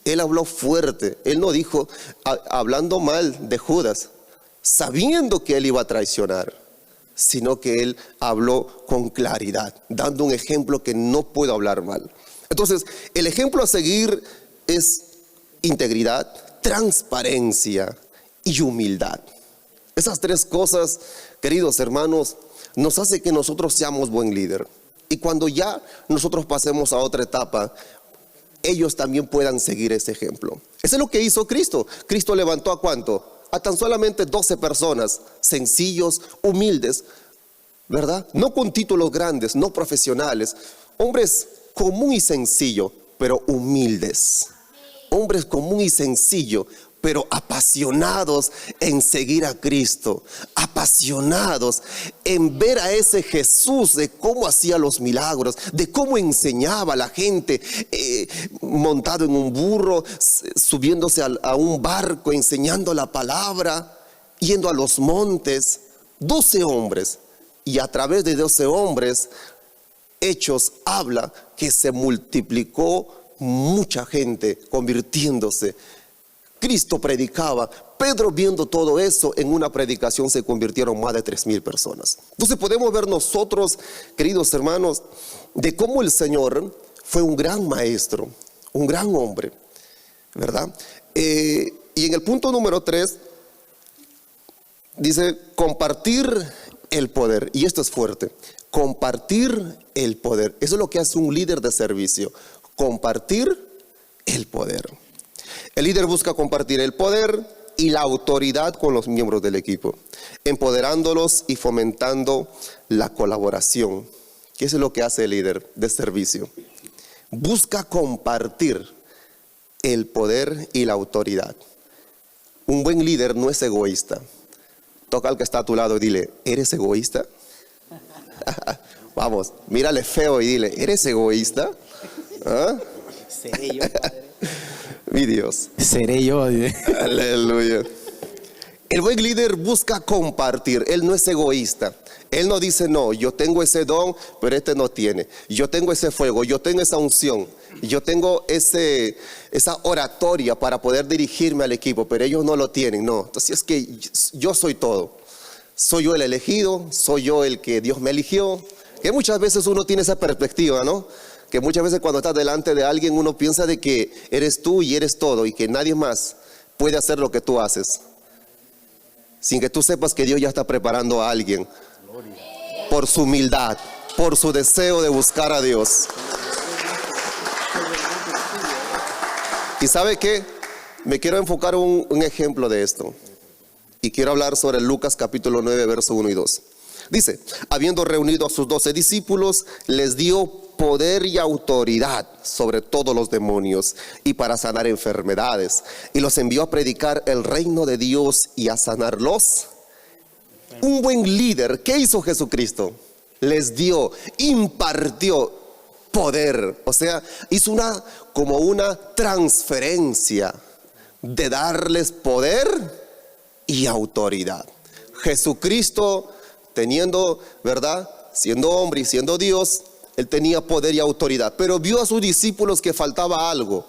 Él habló fuerte. Él no dijo, hablando mal de Judas, sabiendo que Él iba a traicionar, sino que Él habló con claridad, dando un ejemplo que no puedo hablar mal. Entonces, el ejemplo a seguir es integridad, transparencia y humildad. Esas 3 cosas, queridos hermanos, nos hace que nosotros seamos buen líder. Y cuando ya nosotros pasemos a otra etapa, ellos también puedan seguir ese ejemplo. Eso es lo que hizo Cristo. Cristo levantó ¿a cuánto? A tan solamente 12 personas, sencillos, humildes, ¿verdad? No con títulos grandes, no profesionales, hombres común y sencillo, pero humildes. Hombres común y sencillo, pero apasionados en seguir a Cristo, apasionados en ver a ese Jesús, de cómo hacía los milagros, de cómo enseñaba a la gente, montado en un burro, subiéndose a un barco, enseñando la palabra, yendo a los montes. 12 hombres, y a través de 12 hombres, Hechos habla que se multiplicó mucha gente convirtiéndose. Cristo predicaba. Pedro, viendo todo eso, en una predicación se convirtieron más de 3,000 personas. Entonces podemos ver nosotros, queridos hermanos, de cómo el Señor fue un gran maestro, un gran hombre, ¿verdad? Y en el punto número 3 dice compartir el poder. Y esto es fuerte. Compartir el poder. Eso es lo que hace un líder de servicio. Compartir el poder. El líder busca compartir el poder y la autoridad con los miembros del equipo, empoderándolos y fomentando la colaboración. ¿Qué es lo que hace el líder de servicio? Busca compartir el poder y la autoridad. Un buen líder no es egoísta. Toca al que está a tu lado y dile, ¿eres egoísta? Vamos, mírale feo y dile, ¿eres egoísta? ¿Ah? Seré yo, padre. Mi Dios. Seré yo. Aleluya. El buen líder busca compartir. Él no es egoísta. Él no dice, no, yo tengo ese don, pero este no tiene. Yo tengo ese fuego, yo tengo esa unción, yo tengo esa oratoria para poder dirigirme al equipo, pero ellos no lo tienen. No, entonces es que yo soy todo. Soy yo el elegido, soy yo el que Dios me eligió. Que muchas veces uno tiene esa perspectiva, ¿no? Que muchas veces cuando estás delante de alguien uno piensa de que eres tú y eres todo y que nadie más puede hacer lo que tú haces, sin que tú sepas que Dios ya está preparando a alguien por su humildad, por su deseo de buscar a Dios. ¿Y sabe qué? Me quiero enfocar un ejemplo de esto. Y quiero hablar sobre Lucas capítulo 9, verso 1 y 2. Dice, habiendo reunido a sus 12 discípulos, les dio poder y autoridad sobre todos los demonios y para sanar enfermedades. Y los envió a predicar el reino de Dios y a sanarlos. Un buen líder, ¿qué hizo Jesucristo? Les dio, impartió poder. O sea, hizo como una transferencia de darles poder y autoridad. Jesucristo, teniendo, ¿verdad?, siendo hombre y siendo Dios, Él tenía poder y autoridad, pero vio a sus discípulos que faltaba algo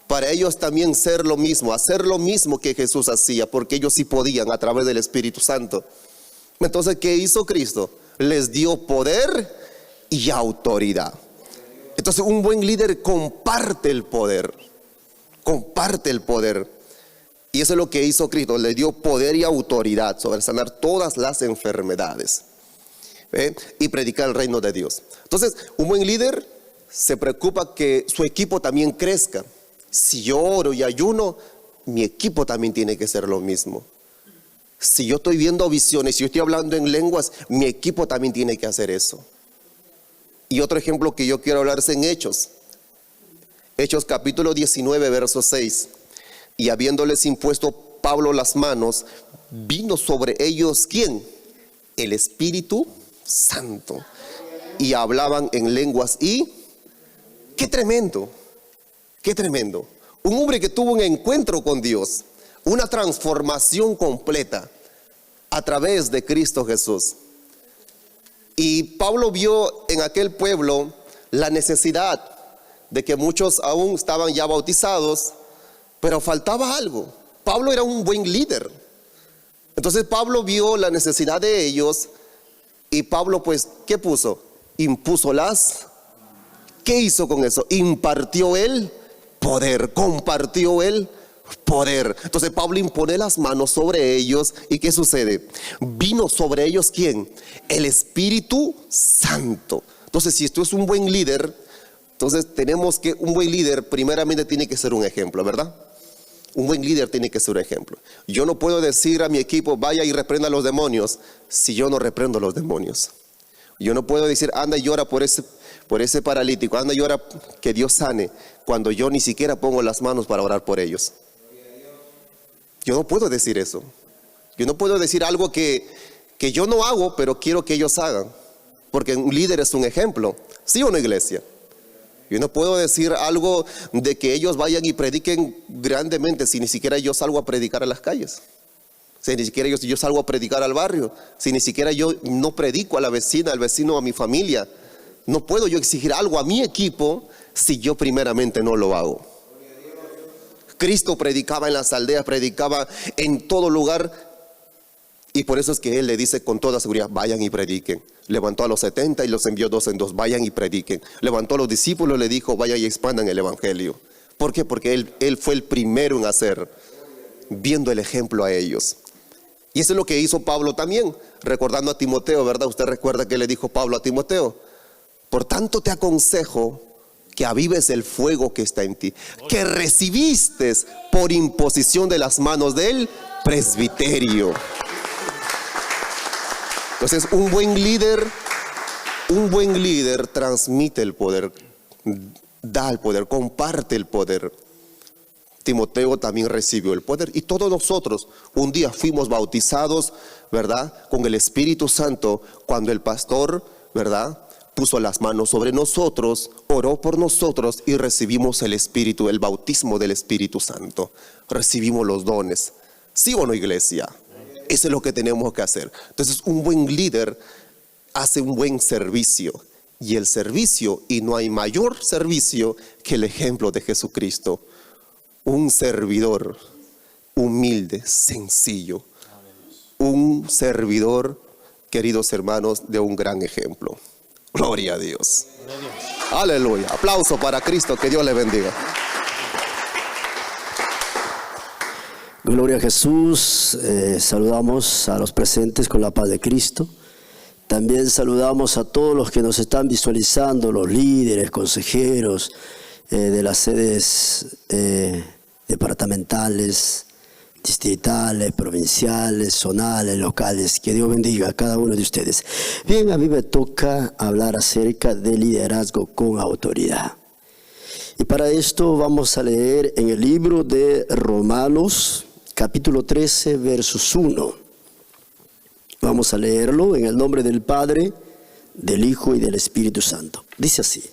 para ellos también ser lo mismo, hacer lo mismo que Jesús hacía, porque ellos sí podían a través del Espíritu Santo. Entonces, ¿qué hizo Cristo? Les dio poder y autoridad. Entonces, un buen líder comparte el poder, comparte el poder. Y eso es lo que hizo Cristo, le dio poder y autoridad sobre sanar todas las enfermedades, y predicar el reino de Dios. Entonces, un buen líder se preocupa que su equipo también crezca. Si yo oro y ayuno, mi equipo también tiene que ser lo mismo. Si yo estoy viendo visiones, si yo estoy hablando en lenguas, mi equipo también tiene que hacer eso. Y otro ejemplo que yo quiero hablar es en Hechos. Hechos capítulo 19, verso 6. Y habiéndoles impuesto Pablo las manos, vino sobre ellos, ¿quién? El Espíritu Santo. Y hablaban en lenguas y... ¡Qué tremendo! ¡Qué tremendo! Un hombre que tuvo un encuentro con Dios, una transformación completa a través de Cristo Jesús. Y Pablo vio en aquel pueblo la necesidad de que muchos aún estaban ya bautizados, pero faltaba algo. Pablo era un buen líder. Entonces Pablo vio la necesidad de ellos y Pablo, pues, ¿qué puso? Impuso ¿qué hizo con eso? Impartió el poder, compartió el poder. Entonces Pablo impone las manos sobre ellos y ¿qué sucede? Vino sobre ellos ¿quién? El Espíritu Santo. Entonces, si esto es un buen líder, entonces tenemos que un buen líder primeramente tiene que ser un ejemplo, ¿verdad? Un buen líder tiene que ser un ejemplo. Yo no puedo decir a mi equipo, vaya y reprenda a los demonios, si yo no reprendo a los demonios. Yo no puedo decir, anda y llora por ese paralítico, anda y llora que Dios sane, cuando yo ni siquiera pongo las manos para orar por ellos. Yo no puedo decir eso. Yo no puedo decir algo que yo no hago, pero quiero que ellos hagan. Porque un líder es un ejemplo. ¿Sí o no, iglesia? Yo no puedo decir algo de que ellos vayan y prediquen grandemente si ni siquiera yo salgo a predicar a las calles. Si ni siquiera yo salgo a predicar al barrio. Si ni siquiera yo no predico a la vecina, al vecino, a mi familia. No puedo yo exigir algo a mi equipo si yo primeramente no lo hago. Cristo predicaba en las aldeas, predicaba en todo lugar, y por eso es que Él le dice con toda seguridad, vayan y prediquen. Levantó a los 70 y los envió 2 en 2, vayan y prediquen. Levantó a los discípulos, le dijo, vayan y expandan el evangelio. ¿Por qué? Porque él fue el primero en hacer, viendo el ejemplo a ellos. Y eso es lo que hizo Pablo también, recordando a Timoteo, ¿verdad? Usted recuerda que le dijo Pablo a Timoteo, por tanto te aconsejo que avives el fuego que está en ti, que recibiste por imposición de las manos del presbiterio. Entonces, un buen líder transmite el poder, da el poder, comparte el poder. Timoteo también recibió el poder, y todos nosotros un día fuimos bautizados, ¿verdad?, con el Espíritu Santo, cuando el pastor, ¿verdad?, puso las manos sobre nosotros, oró por nosotros y recibimos el Espíritu, el bautismo del Espíritu Santo. Recibimos los dones. ¿Sí o no, iglesia? Eso es lo que tenemos que hacer. Entonces, un buen líder hace un buen servicio. Y el servicio, y no hay mayor servicio que el ejemplo de Jesucristo. Un servidor humilde, sencillo. Un servidor, queridos hermanos, de un gran ejemplo. Gloria a Dios. Aleluya. Aplauso para Cristo. Que Dios le bendiga. Gloria a Jesús. Saludamos a los presentes con la paz de Cristo. También saludamos a todos los que nos están visualizando, los líderes, consejeros de las sedes departamentales, distritales, provinciales, zonales, locales. Que Dios bendiga a cada uno de ustedes. Bien, a mí me toca hablar acerca de liderazgo con autoridad. Y para esto vamos a leer en el libro de Romanos, capítulo 13, versos 1. Vamos a leerlo en el nombre del Padre, del Hijo y del Espíritu Santo. Dice así: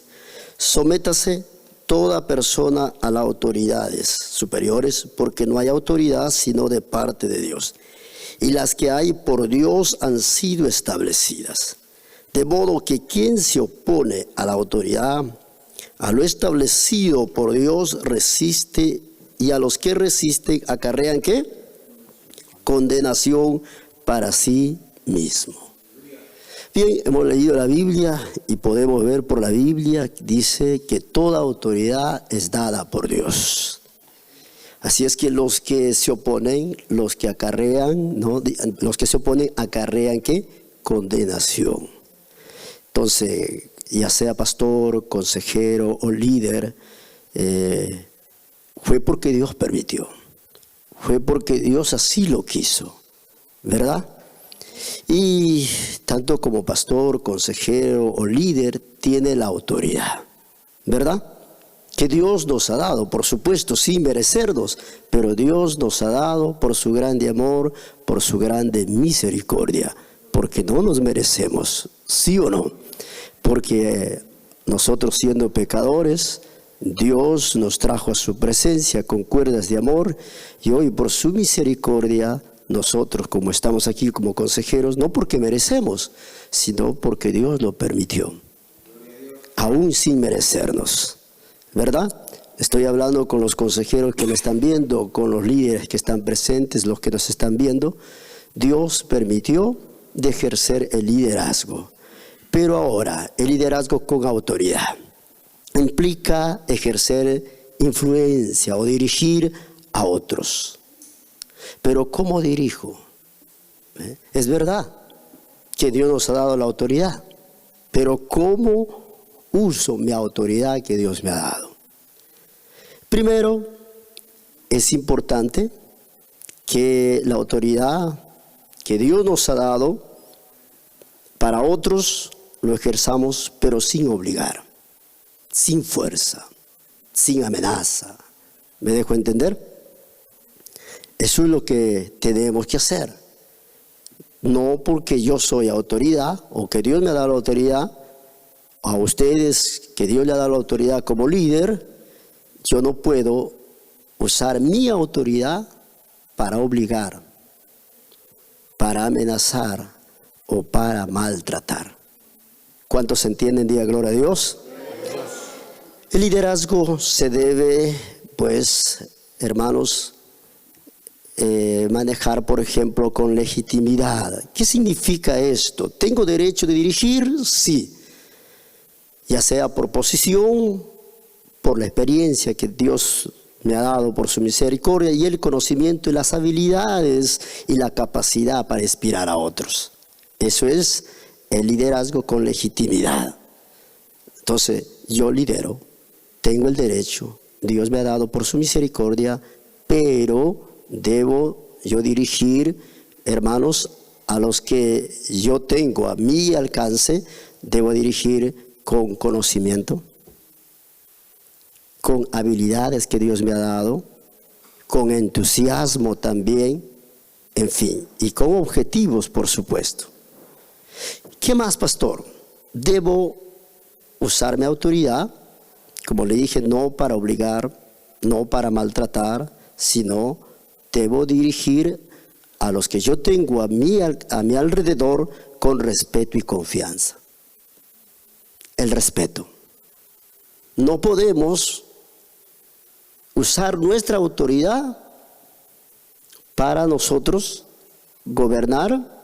sométase toda persona a las autoridades superiores, porque no hay autoridad sino de parte de Dios, y las que hay por Dios han sido establecidas. De modo que quien se opone a la autoridad, a lo establecido por Dios, resiste, y a los que resisten acarrean ¿qué? Condenación para sí mismo. Bien, hemos leído la Biblia y podemos ver por la Biblia, dice que toda autoridad es dada por Dios. Así es que los que se oponen, los que acarrean, ¿no? Los que se oponen acarrean ¿qué? Condenación. Entonces, ya sea pastor, consejero o líder, fue porque Dios permitió. Fue porque Dios así lo quiso, ¿verdad? Y tanto como pastor, consejero o líder, tiene la autoridad, ¿verdad? Que Dios nos ha dado, por supuesto, sin merecernos, pero Dios nos ha dado por su grande amor, por su grande misericordia, porque no nos merecemos, ¿sí o no? Porque nosotros, siendo pecadores, Dios nos trajo a su presencia con cuerdas de amor, y hoy por su misericordia nosotros, como estamos aquí como consejeros, no porque merecemos, sino porque Dios lo permitió, aún sin merecernos, ¿verdad? Estoy hablando con los consejeros que me están viendo, con los líderes que están presentes, los que nos están viendo. Dios permitió de ejercer el liderazgo, pero ahora el liderazgo con autoridad implica ejercer influencia o dirigir a otros. Pero ¿cómo dirijo? Es verdad que Dios nos ha dado la autoridad, pero ¿cómo uso mi autoridad que Dios me ha dado? Primero, es importante que la autoridad que Dios nos ha dado para otros lo ejerzamos, pero sin obligar, sin fuerza, sin amenaza. ¿Me dejo entender? Eso es lo que tenemos que hacer. No porque yo soy autoridad o que Dios me ha dado la autoridad, a ustedes que Dios le ha dado la autoridad como líder, yo no puedo usar mi autoridad para obligar, para amenazar o para maltratar. ¿Cuántos entienden? Diga gloria a Dios. El liderazgo se debe, pues, hermanos, manejar, por ejemplo, con legitimidad. ¿Qué significa esto? ¿Tengo derecho de dirigir? Sí. Ya sea por posición, por la experiencia que Dios me ha dado, por su misericordia y el conocimiento y las habilidades y la capacidad para inspirar a otros. Eso es el liderazgo con legitimidad. Entonces, yo lidero, tengo el derecho, Dios me ha dado por su misericordia, pero debo yo dirigir, hermanos, a los que yo tengo a mi alcance, debo dirigir con conocimiento, con habilidades que Dios me ha dado, con entusiasmo también, en fin, y con objetivos, por supuesto. ¿Qué más, pastor? Debo usar mi autoridad, como le dije, no para obligar, no para maltratar, sino debo dirigir a los que yo tengo a mi alrededor con respeto y confianza. El respeto. No podemos usar nuestra autoridad para nosotros gobernar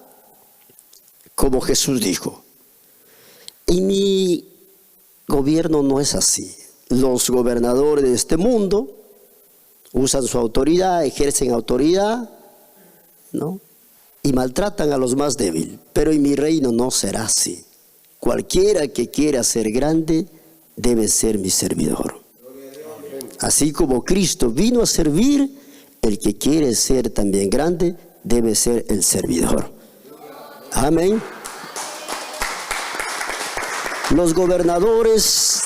como Jesús dijo. En mi gobierno no es así. Los gobernadores de este mundo usan su autoridad, ejercen autoridad, ¿no? Y maltratan a los más débiles. Pero en mi reino no será así. Cualquiera que quiera ser grande debe ser mi servidor. Así como Cristo vino a servir, el que quiere ser también grande debe ser el servidor. Amén. Los gobernadores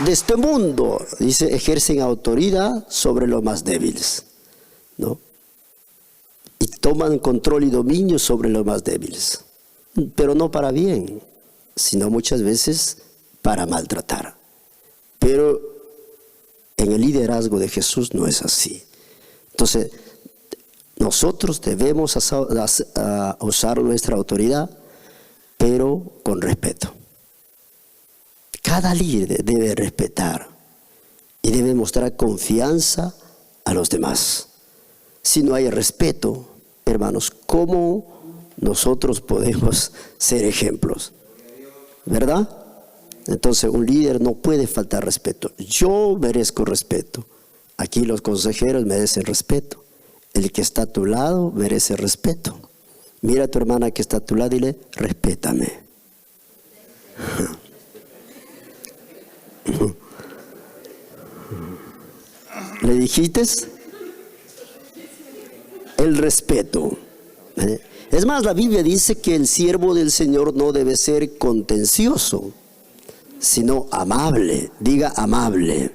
de este mundo, dice, ejercen autoridad sobre los más débiles, ¿no? Y toman control y dominio sobre los más débiles, pero no para bien, sino muchas veces para maltratar. Pero en el liderazgo de Jesús no es así. Entonces, nosotros debemos usar nuestra autoridad, pero con respeto. Cada líder debe respetar y debe mostrar confianza a los demás. Si no hay respeto, hermanos, ¿cómo nosotros podemos ser ejemplos? ¿Verdad? Entonces, un líder no puede faltar respeto. Yo merezco respeto. Aquí los consejeros merecen respeto. El que está a tu lado merece respeto. Mira a tu hermana que está a tu lado y dile, respétame. ¿Le dijiste? El respeto. Es más, la Biblia dice que el siervo del Señor no debe ser contencioso, sino amable. Diga amable.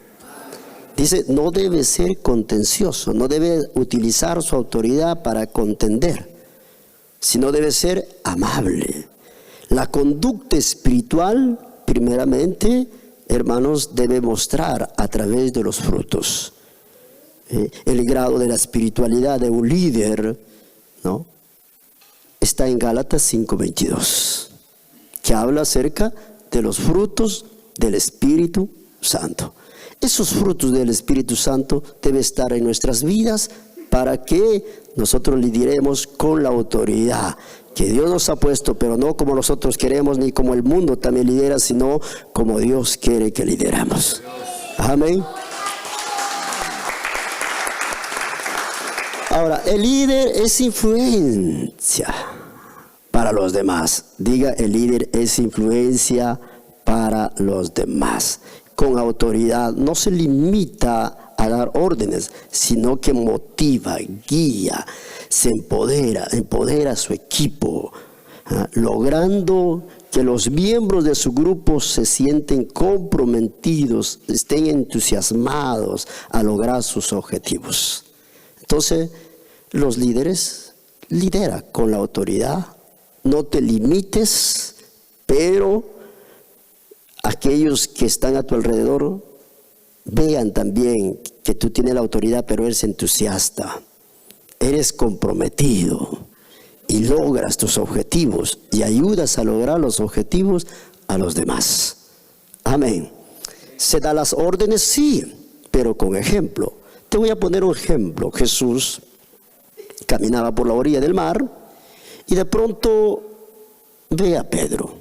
Dice, no debe ser contencioso, no debe utilizar su autoridad para contender, sino debe ser amable. La conducta espiritual, primeramente, hermanos, debe mostrar a través de los frutos. El grado de la espiritualidad de un líder, ¿no? Está en Gálatas 5:22, que habla acerca de los frutos del Espíritu Santo. Esos frutos del Espíritu Santo deben estar en nuestras vidas para que nosotros lideremos con la autoridad que Dios nos ha puesto, pero no como nosotros queremos ni como el mundo también lidera, sino como Dios quiere que lideramos. Amén. Ahora, el líder es influencia para los demás. Diga, el líder es influencia para los demás. Con autoridad no se limita a dar órdenes, sino que motiva, guía, se empodera a su equipo, logrando que los miembros de su grupo se sienten comprometidos, estén entusiasmados a lograr sus objetivos. Entonces, los líderes, lidera con la autoridad. No te limites, pero aquellos que están a tu alrededor vean también que tú tienes la autoridad, pero eres entusiasta, eres comprometido y logras tus objetivos y ayudas a lograr los objetivos a los demás. Amén. ¿Se da las órdenes? Sí, pero con ejemplo. Te voy a poner un ejemplo. Jesús caminaba por la orilla del mar y de pronto ve a Pedro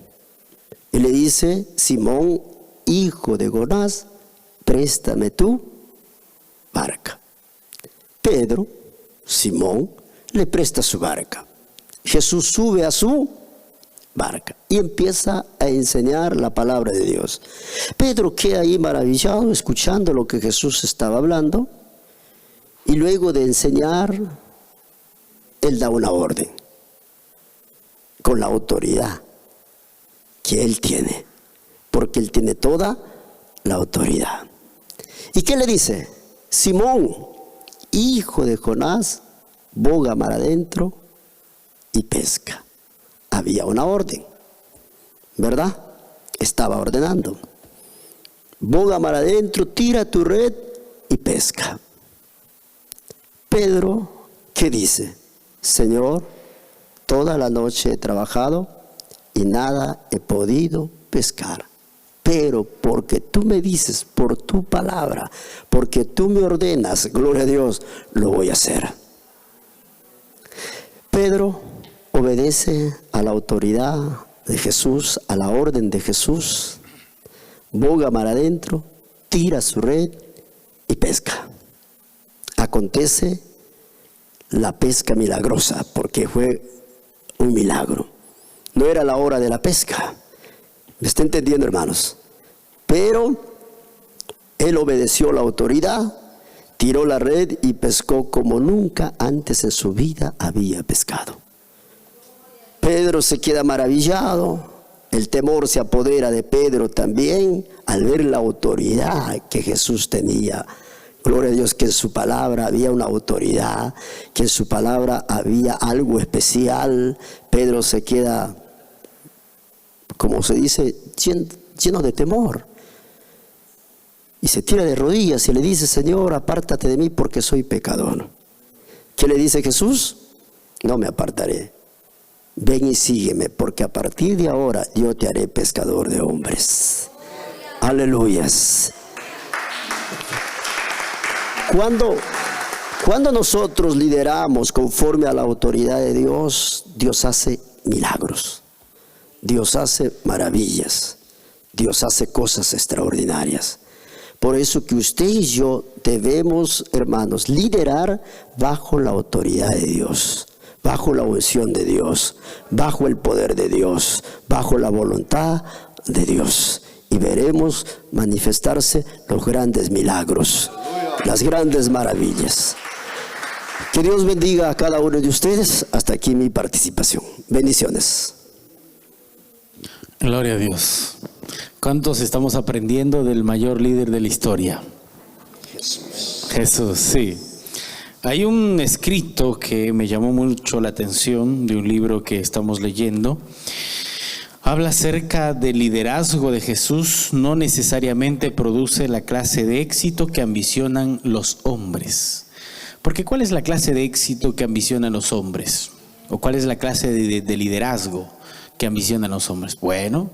y le dice: Simón, hijo de Jonás, préstame tu barca. Pedro, Simón, le presta su barca. Jesús sube a su barca y empieza a enseñar la palabra de Dios. Pedro queda ahí maravillado escuchando lo que Jesús estaba hablando, y luego de enseñar, él da una orden con la autoridad que él tiene, porque él tiene toda la autoridad. ¿Y qué le dice? Simón, hijo de Jonás, boga mar adentro y pesca. Había una orden, ¿verdad? Estaba ordenando. Boga mar adentro, tira tu red y pesca. Pedro, ¿qué dice? Señor, toda la noche he trabajado y nada he podido pescar. Pero porque tú me dices, por tu palabra, porque tú me ordenas, gloria a Dios, lo voy a hacer. Pedro obedece a la autoridad de Jesús, a la orden de Jesús, boga mar adentro, tira su red y pesca. Acontece la pesca milagrosa, porque fue un milagro. No era la hora de la pesca. ¿Me está entendiendo, hermanos? Pero él obedeció la autoridad, tiró la red y pescó como nunca antes en su vida había pescado. Pedro se queda maravillado, el temor se apodera de Pedro también al ver la autoridad que Jesús tenía. Gloria a Dios, que en su palabra había una autoridad, que en su palabra había algo especial. Pedro se queda, como se dice, lleno de temor. Y se tira de rodillas y le dice: Señor, apártate de mí porque soy pecador. ¿Qué le dice Jesús? No me apartaré. Ven y sígueme, porque a partir de ahora yo te haré pescador de hombres. Aleluyas. Cuando nosotros lideramos conforme a la autoridad de Dios, Dios hace milagros, Dios hace maravillas, Dios hace cosas extraordinarias. Por eso que usted y yo debemos, hermanos, liderar bajo la autoridad de Dios, bajo la unción de Dios, bajo el poder de Dios, bajo la voluntad de Dios. Y veremos manifestarse los grandes milagros, las grandes maravillas. Que Dios bendiga a cada uno de ustedes. Hasta aquí mi participación. Bendiciones. Gloria a Dios. ¿Cuántos estamos aprendiendo del mayor líder de la historia? Jesús, sí. Hay un escrito que me llamó mucho la atención de un libro que estamos leyendo. Habla acerca del liderazgo de Jesús. No necesariamente produce la clase de éxito que ambicionan los hombres. Porque ¿cuál es la clase de éxito que ambicionan los hombres? ¿O cuál es la clase de liderazgo que ambicionan los hombres? Bueno,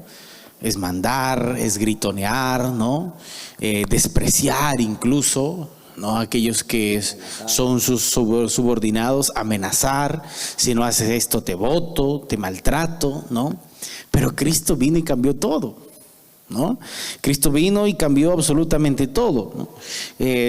es mandar, es gritonear, ¿no? Despreciar incluso, ¿no? Aquellos que son sus subordinados, amenazar: si no haces esto te boto, te maltrato, ¿no? Pero Cristo vino y cambió todo, ¿no? Cristo vino y cambió absolutamente todo, ¿no?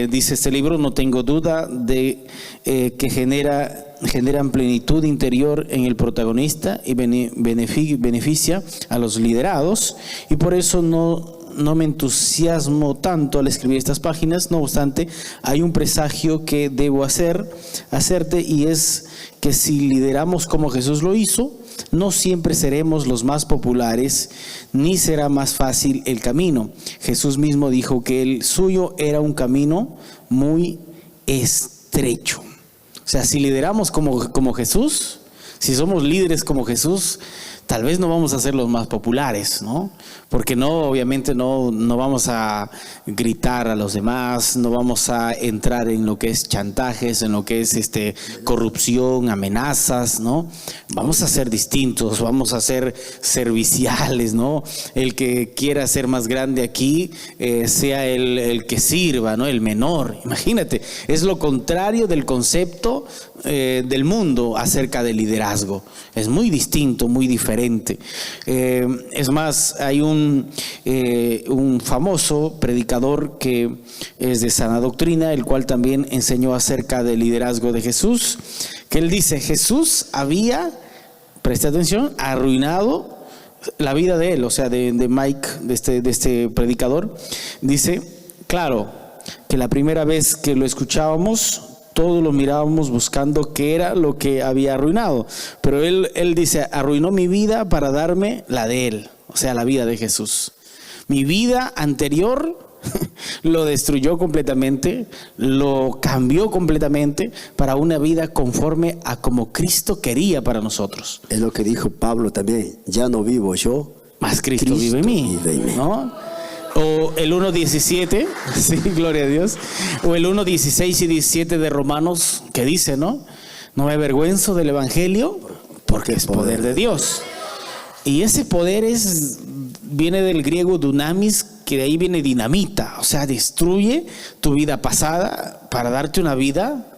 Dice este libro: no tengo duda de que generan plenitud interior en el protagonista y beneficia a los liderados, y por eso no me entusiasmo tanto al escribir estas páginas. No obstante, hay un presagio que debo hacerte, y es que si lideramos como Jesús lo hizo, no siempre seremos los más populares, ni será más fácil el camino. Jesús mismo dijo que el suyo era un camino muy estrecho. O sea, si lideramos como Jesús, si somos líderes como Jesús, tal vez no vamos a ser los más populares, ¿no? Porque obviamente no vamos a gritar a los demás, no vamos a entrar en lo que es chantajes, en lo que es corrupción, amenazas, ¿no? Vamos a ser distintos, vamos a ser serviciales, ¿no? El que quiera ser más grande aquí, sea el que sirva, ¿no? El menor. Imagínate, es lo contrario del concepto del mundo acerca del liderazgo. Es muy distinto, muy diferente. Es más, hay un famoso predicador que es de sana doctrina, el cual también enseñó acerca del liderazgo de Jesús, que él dice: Jesús había, preste atención, arruinado la vida de él, o sea, de Mike, de este predicador. Dice, claro, que la primera vez que lo escuchábamos, todos lo mirábamos buscando qué era lo que había arruinado. Pero él dice, arruinó mi vida para darme la de él, o sea, la vida de Jesús. Mi vida anterior lo destruyó completamente, lo cambió completamente para una vida conforme a como Cristo quería para nosotros. Es lo que dijo Pablo también, ya no vivo yo, más Cristo vive en mí, ¿no? O el 1.17, sí, gloria a Dios. O el 1.16 y 17 de Romanos, que dice, ¿no? No me avergüenzo del Evangelio porque es poder de Dios. Y ese poder viene del griego dunamis, que de ahí viene dinamita. O sea, destruye tu vida pasada para darte una vida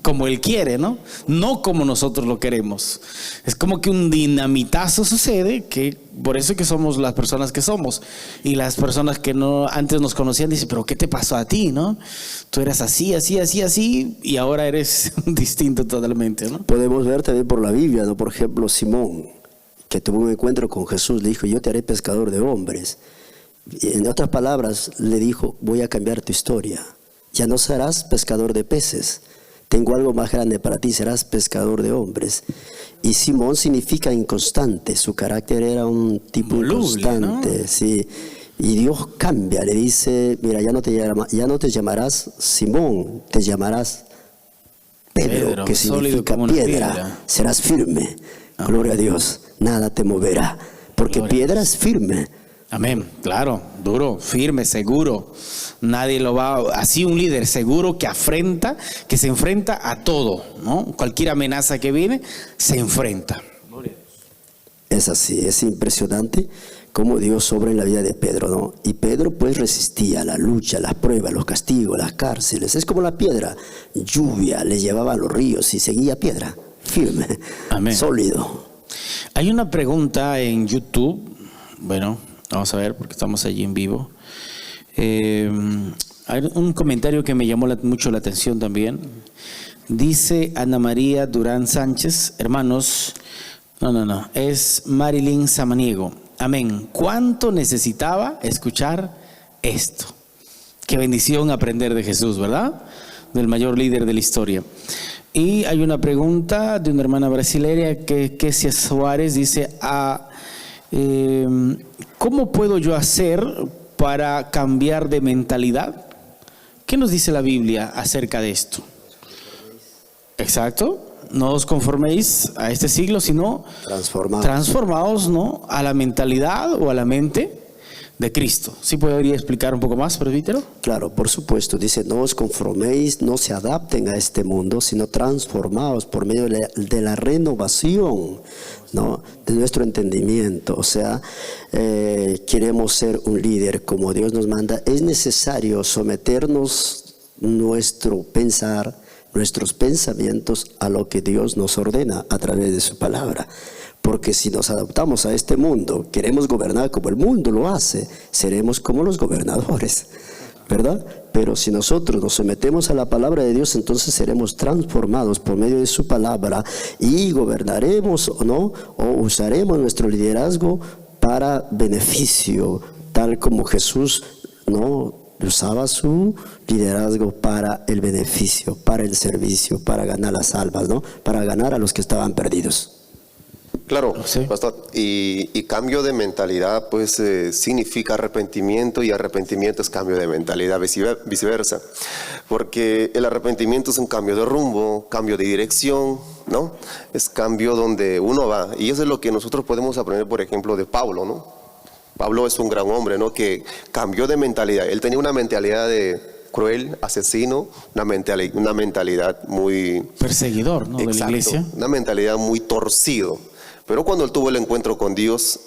como Él quiere, ¿no? No como nosotros lo queremos. Es como que un dinamitazo sucede, que por eso que somos las personas que somos. Y las personas que no antes nos conocían dicen, pero ¿qué te pasó a ti, no? Tú eras así, así, así, así, y ahora eres distinto totalmente, ¿no? Podemos ver también por la Biblia, ¿no? Por ejemplo, Simón, que tuvo un encuentro con Jesús, le dijo, yo te haré pescador de hombres. Y en otras palabras, le dijo, voy a cambiar tu historia. Ya no serás pescador de peces. Tengo algo más grande para ti, serás pescador de hombres. Y Simón significa inconstante, su carácter era un tipo inconstante, ¿no? Sí. Y Dios cambia, le dice, mira, ya no te llamarás Simón, te llamarás Pedro, que significa piedra. Serás firme. Amén. Gloria a Dios, nada te moverá, porque piedra es firme. Amén, claro, duro, firme, seguro. Nadie lo va, así un líder seguro que se enfrenta a todo, ¿no? Cualquier amenaza que viene, se enfrenta. Es así, es impresionante cómo Dios obra en la vida de Pedro, ¿no? Y Pedro pues resistía la lucha, las pruebas, los castigos, las cárceles. Es como la piedra, lluvia, le llevaba a los ríos y seguía piedra, firme, amén, sólido. Hay una pregunta en YouTube, bueno, vamos a ver porque estamos allí en vivo. Hay un comentario que me llamó mucho la atención también. Dice Ana María Durán Sánchez, hermanos, no, es Marilyn Samaniego. Amén. ¿Cuánto necesitaba escuchar esto? Qué bendición aprender de Jesús, ¿verdad? Del mayor líder de la historia. Y hay una pregunta de una hermana brasileña, Kesia Suárez, dice, ¿cómo puedo yo hacer para cambiar de mentalidad? ¿Qué nos dice la Biblia acerca de esto? Exacto. No os conforméis a este siglo, sino transformaos, ¿no? A la mentalidad o a la mente de Cristo. ¿Sí podría explicar un poco más, presbítero? Claro, por supuesto. Dice, no os conforméis, no se adapten a este mundo, sino transformaos por medio de la renovación, ¿no? De nuestro entendimiento. O sea, queremos ser un líder como Dios nos manda. Es necesario someternos nuestro pensar, nuestros pensamientos a lo que Dios nos ordena a través de su palabra. Porque si nos adaptamos a este mundo, queremos gobernar como el mundo lo hace, seremos como los gobernadores, ¿verdad? Pero si nosotros nos sometemos a la palabra de Dios, entonces seremos transformados por medio de su palabra y gobernaremos o no, o usaremos nuestro liderazgo para beneficio, tal como Jesús, ¿no?, usaba su liderazgo para el beneficio, para el servicio, para ganar las almas, ¿no? Para ganar a los que estaban perdidos. Claro, Sí. pastor. Y cambio de mentalidad, pues significa arrepentimiento, y arrepentimiento es cambio de mentalidad, viceversa. Porque el arrepentimiento es un cambio de rumbo, cambio de dirección, ¿no? Es cambio donde uno va. Y eso es lo que nosotros podemos aprender, por ejemplo, de Pablo, ¿no? Pablo es un gran hombre, ¿no? Que cambió de mentalidad. Él tenía una mentalidad de cruel, asesino, una mentalidad muy... Perseguidor, ¿no? De la Exacto, iglesia. una mentalidad muy torcido. Pero cuando él tuvo el encuentro con Dios,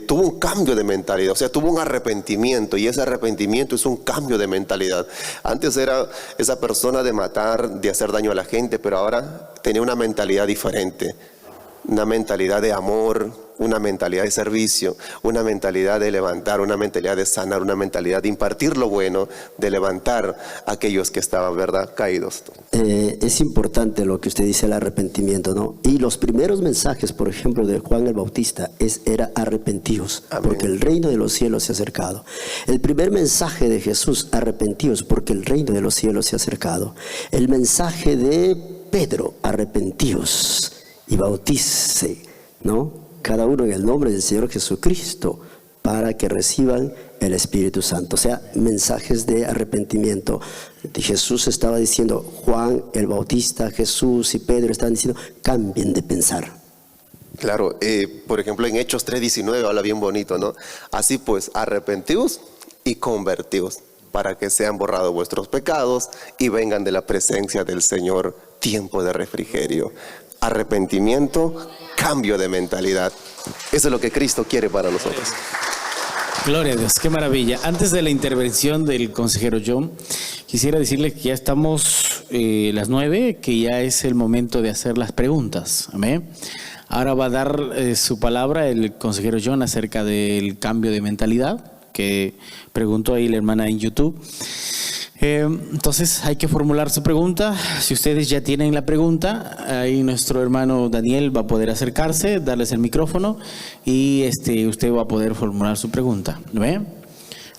tuvo un cambio de mentalidad, o sea, tuvo un arrepentimiento, y ese arrepentimiento es un cambio de mentalidad. Antes era esa persona de matar, de hacer daño a la gente, pero ahora tenía una mentalidad diferente, una mentalidad de amor, una mentalidad de servicio, una mentalidad de levantar, una mentalidad de sanar, una mentalidad de impartir lo bueno, de levantar a aquellos que estaban, ¿verdad?, caídos. Es importante lo que usted dice, el arrepentimiento, ¿no? Y los primeros mensajes, por ejemplo, de Juan el Bautista, era arrepentíos, Amén. porque el reino de los cielos se ha acercado. El primer mensaje de Jesús, arrepentíos, porque el reino de los cielos se ha acercado. El mensaje de Pedro, arrepentíos y bautice, ¿no? Cada uno en el nombre del Señor Jesucristo, para que reciban el Espíritu Santo. O sea, mensajes de arrepentimiento. Jesús estaba diciendo, Juan el Bautista, Jesús y Pedro estaban diciendo, cambien de pensar. Claro, por ejemplo, en Hechos 3:19 habla bien bonito, ¿no? Así pues, arrepentíos y convertíos, para que sean borrados vuestros pecados y vengan de la presencia del Señor tiempo de refrigerio. Arrepentimiento, cambio de mentalidad. Eso es lo que Cristo quiere para nosotros. Gloria a Dios, qué maravilla. Antes de la intervención del consejero John, quisiera decirle que ya estamos las 9, que ya es el momento de hacer las preguntas. Amén. Ahora va a dar su palabra el consejero John acerca del cambio de mentalidad que preguntó ahí la hermana en YouTube. Entonces hay que formular su pregunta. Si ustedes ya tienen la pregunta, ahí nuestro hermano Daniel va a poder acercarse, darles el micrófono y usted va a poder formular su pregunta. ¿Ve?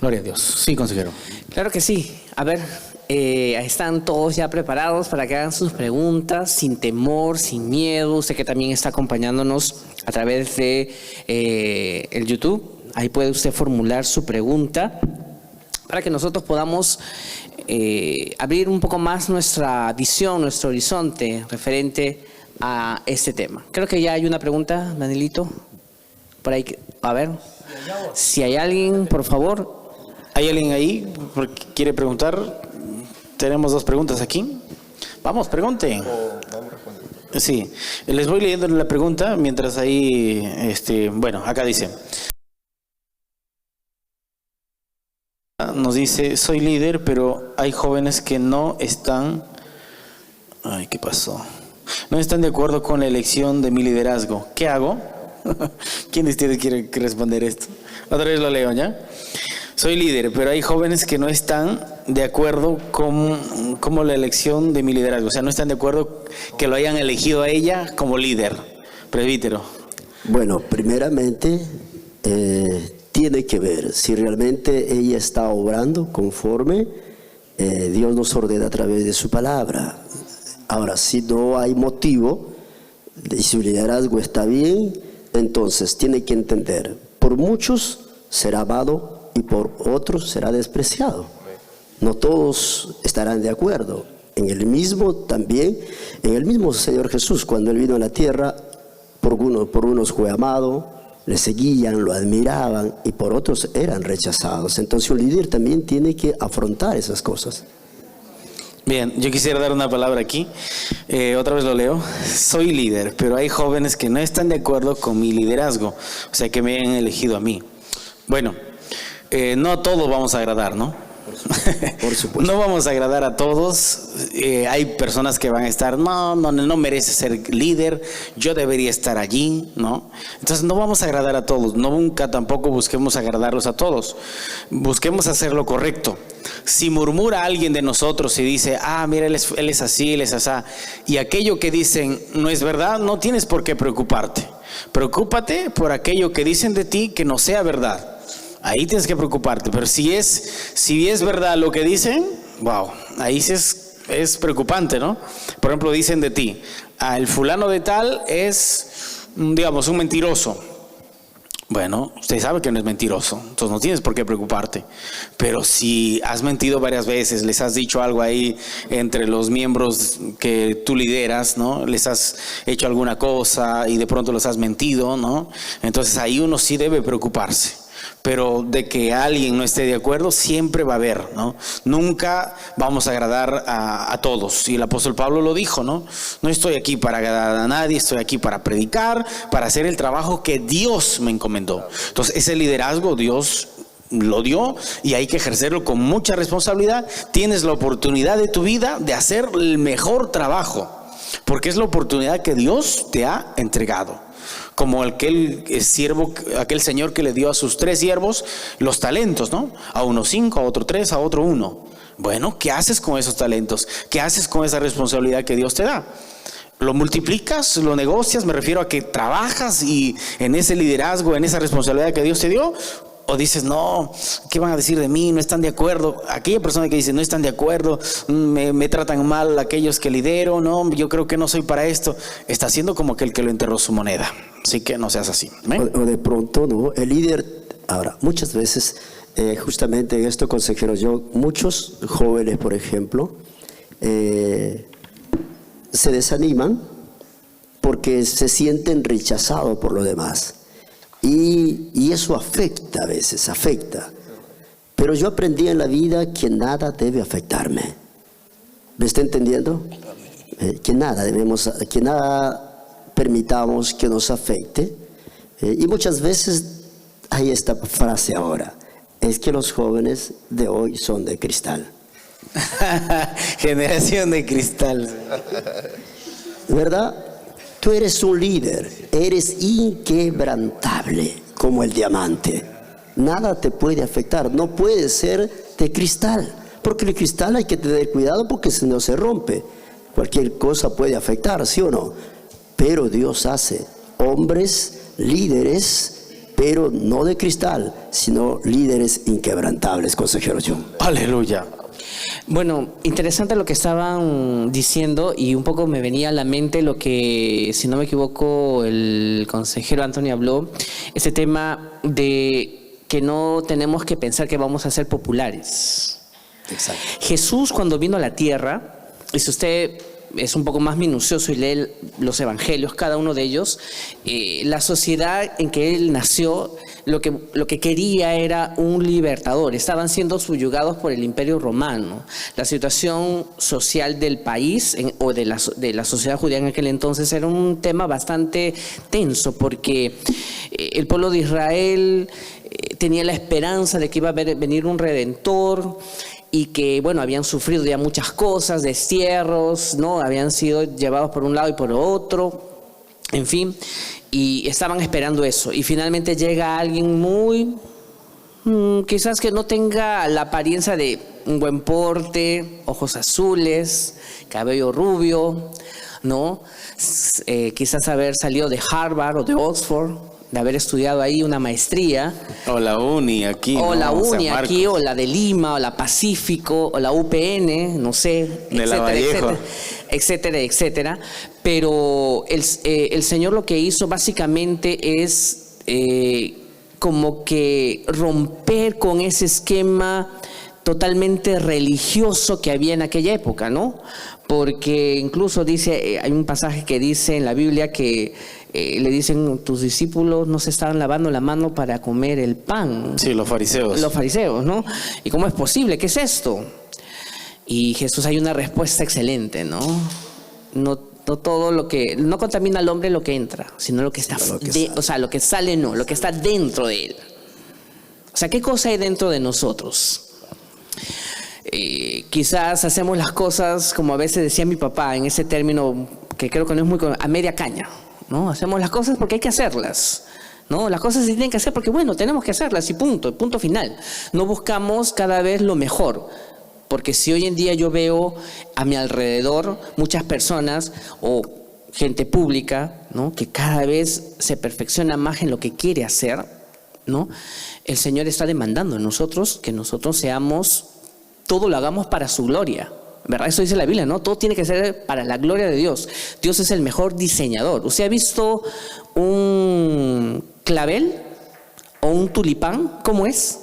Gloria a Dios. Sí, consejero. Claro que sí. A ver, están todos ya preparados para que hagan sus preguntas sin temor, sin miedo. Usted que también está acompañándonos a través de el YouTube, ahí puede usted formular su pregunta para que nosotros podamos abrir un poco más nuestra visión, nuestro horizonte referente a este tema. Creo que ya hay una pregunta, Danielito. Por ahí, a ver, si hay alguien, por favor. ¿Hay alguien ahí que quiere preguntar? Tenemos 2 preguntas aquí. Vamos, pregunten. Sí, les voy leyendo la pregunta mientras ahí, bueno, acá dice. Nos dice, soy líder, pero hay jóvenes que no están... Ay, ¿qué pasó? No están de acuerdo con la elección de mi liderazgo. ¿Qué hago? ¿Quién de ustedes quiere responder esto? Otra vez lo leo, ¿ya? Soy líder, pero hay jóvenes que no están de acuerdo con la elección de mi liderazgo. O sea, no están de acuerdo que lo hayan elegido a ella como líder. Presbítero. Bueno, primeramente... tiene que ver si realmente ella está obrando conforme Dios nos ordena a través de su palabra. Ahora, si no hay motivo y su liderazgo está bien, entonces tiene que entender, por muchos será amado y por otros será despreciado. No todos estarán de acuerdo. En el mismo Señor Jesús, cuando Él vino a la tierra, por unos fue amado, le seguían, lo admiraban, y por otros eran rechazados. Entonces un líder también tiene que afrontar esas cosas. Bien, yo quisiera dar una palabra aquí. Otra vez lo leo. Soy líder, pero hay jóvenes que no están de acuerdo con mi liderazgo. O sea, que me han elegido a mí. Bueno, no a todos vamos a agradar, ¿no? Por supuesto. No vamos a agradar a todos. Hay personas que van a estar, no merece ser líder, yo debería estar allí, ¿no? Entonces no vamos a agradar a todos, nunca tampoco busquemos agradarlos a todos. Busquemos hacer lo correcto. Si murmura alguien de nosotros y dice, mira, él es así, él es asá, y aquello que dicen no es verdad, no tienes por qué preocuparte. Preocúpate por aquello que dicen de ti que no sea verdad. Ahí tienes que preocuparte, pero si es verdad lo que dicen, wow, ahí sí es preocupante, ¿no? Por ejemplo, dicen de ti, el fulano de tal es digamos, un mentiroso. Bueno, usted sabe que no es mentiroso, entonces no tienes por qué preocuparte. Pero si has mentido varias veces, les has dicho algo ahí entre los miembros que tú lideras, ¿no? Les has hecho alguna cosa y de pronto los has mentido, ¿no? Entonces ahí uno sí debe preocuparse. Pero de que alguien no esté de acuerdo, siempre va a haber, ¿no? Nunca vamos a agradar a todos. Y el apóstol Pablo lo dijo, ¿no? No estoy aquí para agradar a nadie, estoy aquí para predicar, para hacer el trabajo que Dios me encomendó. Entonces, ese liderazgo Dios lo dio y hay que ejercerlo con mucha responsabilidad. Tienes la oportunidad de tu vida de hacer el mejor trabajo, porque es la oportunidad que Dios te ha entregado. Como aquel siervo, aquel señor que le dio a sus 3 siervos los talentos, ¿no? A uno 5, a otro 3, a otro 1. Bueno, ¿qué haces con esos talentos? ¿Qué haces con esa responsabilidad que Dios te da? ¿Lo multiplicas? ¿Lo negocias? Me refiero a que trabajas y en ese liderazgo, en esa responsabilidad que Dios te dio. O dices, no, ¿qué van a decir de mí? No están de acuerdo. Aquella persona que dice, no están de acuerdo, me tratan mal aquellos que lidero, no, yo creo que no soy para esto. Está haciendo como aquel que lo enterró su moneda. Así que no seas así. O de pronto, ¿no? El líder, ahora, muchas veces, justamente en esto, consejeros, muchos jóvenes, por ejemplo, se desaniman porque se sienten rechazados por los demás. Y eso afecta a veces, afecta. Pero yo aprendí en la vida que nada debe afectarme. ¿Me está entendiendo? Que nada permitamos que nos afecte. Y muchas veces hay esta frase ahora, es que los jóvenes de hoy son de cristal. Generación de cristal. ¿Verdad? Tú eres un líder, eres inquebrantable como el diamante. Nada te puede afectar, no puedes ser de cristal, porque el cristal hay que tener cuidado porque si no se rompe. Cualquier cosa puede afectar, ¿sí o no? Pero Dios hace hombres, líderes, pero no de cristal, sino líderes inquebrantables, consejero John. Aleluya. Bueno, interesante lo que estaban diciendo y un poco me venía a la mente lo que, si no me equivoco, el consejero Antonio habló, ese tema de que no tenemos que pensar que vamos a ser populares. Exacto. Jesús cuando vino a la tierra, y si usted es un poco más minucioso y lee los evangelios, cada uno de ellos, la sociedad en que él nació, lo que quería era un libertador. Estaban siendo subyugados por el Imperio Romano. La situación social del país o de la sociedad judía en aquel entonces era un tema bastante tenso, porque el pueblo de Israel tenía la esperanza de que iba a venir un redentor, y que, bueno, habían sufrido ya muchas cosas, destierros, ¿no? Habían sido llevados por un lado y por otro, en fin, y estaban esperando eso. Y finalmente llega alguien muy, quizás que no tenga la apariencia de un buen porte, ojos azules, cabello rubio, ¿no? Quizás haber salido de Harvard o de Oxford, de haber estudiado ahí una maestría. O la uni aquí. O ¿no? la uni San Marcos. aquí, o la de Lima, o la Pacífico, o la UPN, no sé, De Lavallejo. etcétera, etcétera. Pero el Señor lo que hizo básicamente es como que romper con ese esquema totalmente religioso que había en aquella época, ¿no? Porque incluso dice, hay un pasaje que dice en la Biblia que le dicen, tus discípulos no se estaban lavando la mano para comer el pan. Sí, los fariseos. Los fariseos, ¿no? ¿Y cómo es posible? ¿Qué es esto? Y Jesús hay una respuesta excelente, ¿no? No todo lo que, no contamina al hombre lo que entra, sino lo que está, o sea, lo que sale no, lo que está dentro de él. O sea, ¿qué cosa hay dentro de nosotros? Quizás hacemos las cosas, como a veces decía mi papá, en ese término que creo que no es muy, a media caña, ¿no? Hacemos las cosas porque hay que hacerlas, ¿no? Las cosas se tienen que hacer porque, bueno, tenemos que hacerlas y punto final. No buscamos cada vez lo mejor, porque si hoy en día yo veo a mi alrededor muchas personas o gente pública, ¿no? Que cada vez se perfecciona más en lo que quiere hacer, ¿no? El Señor está demandando en nosotros que nosotros seamos, todo lo hagamos para su gloria, ¿verdad? Eso dice la Biblia, ¿no? Todo tiene que ser para la gloria de Dios. Dios es el mejor diseñador. ¿Usted ha visto un clavel o un tulipán? ¿Cómo es?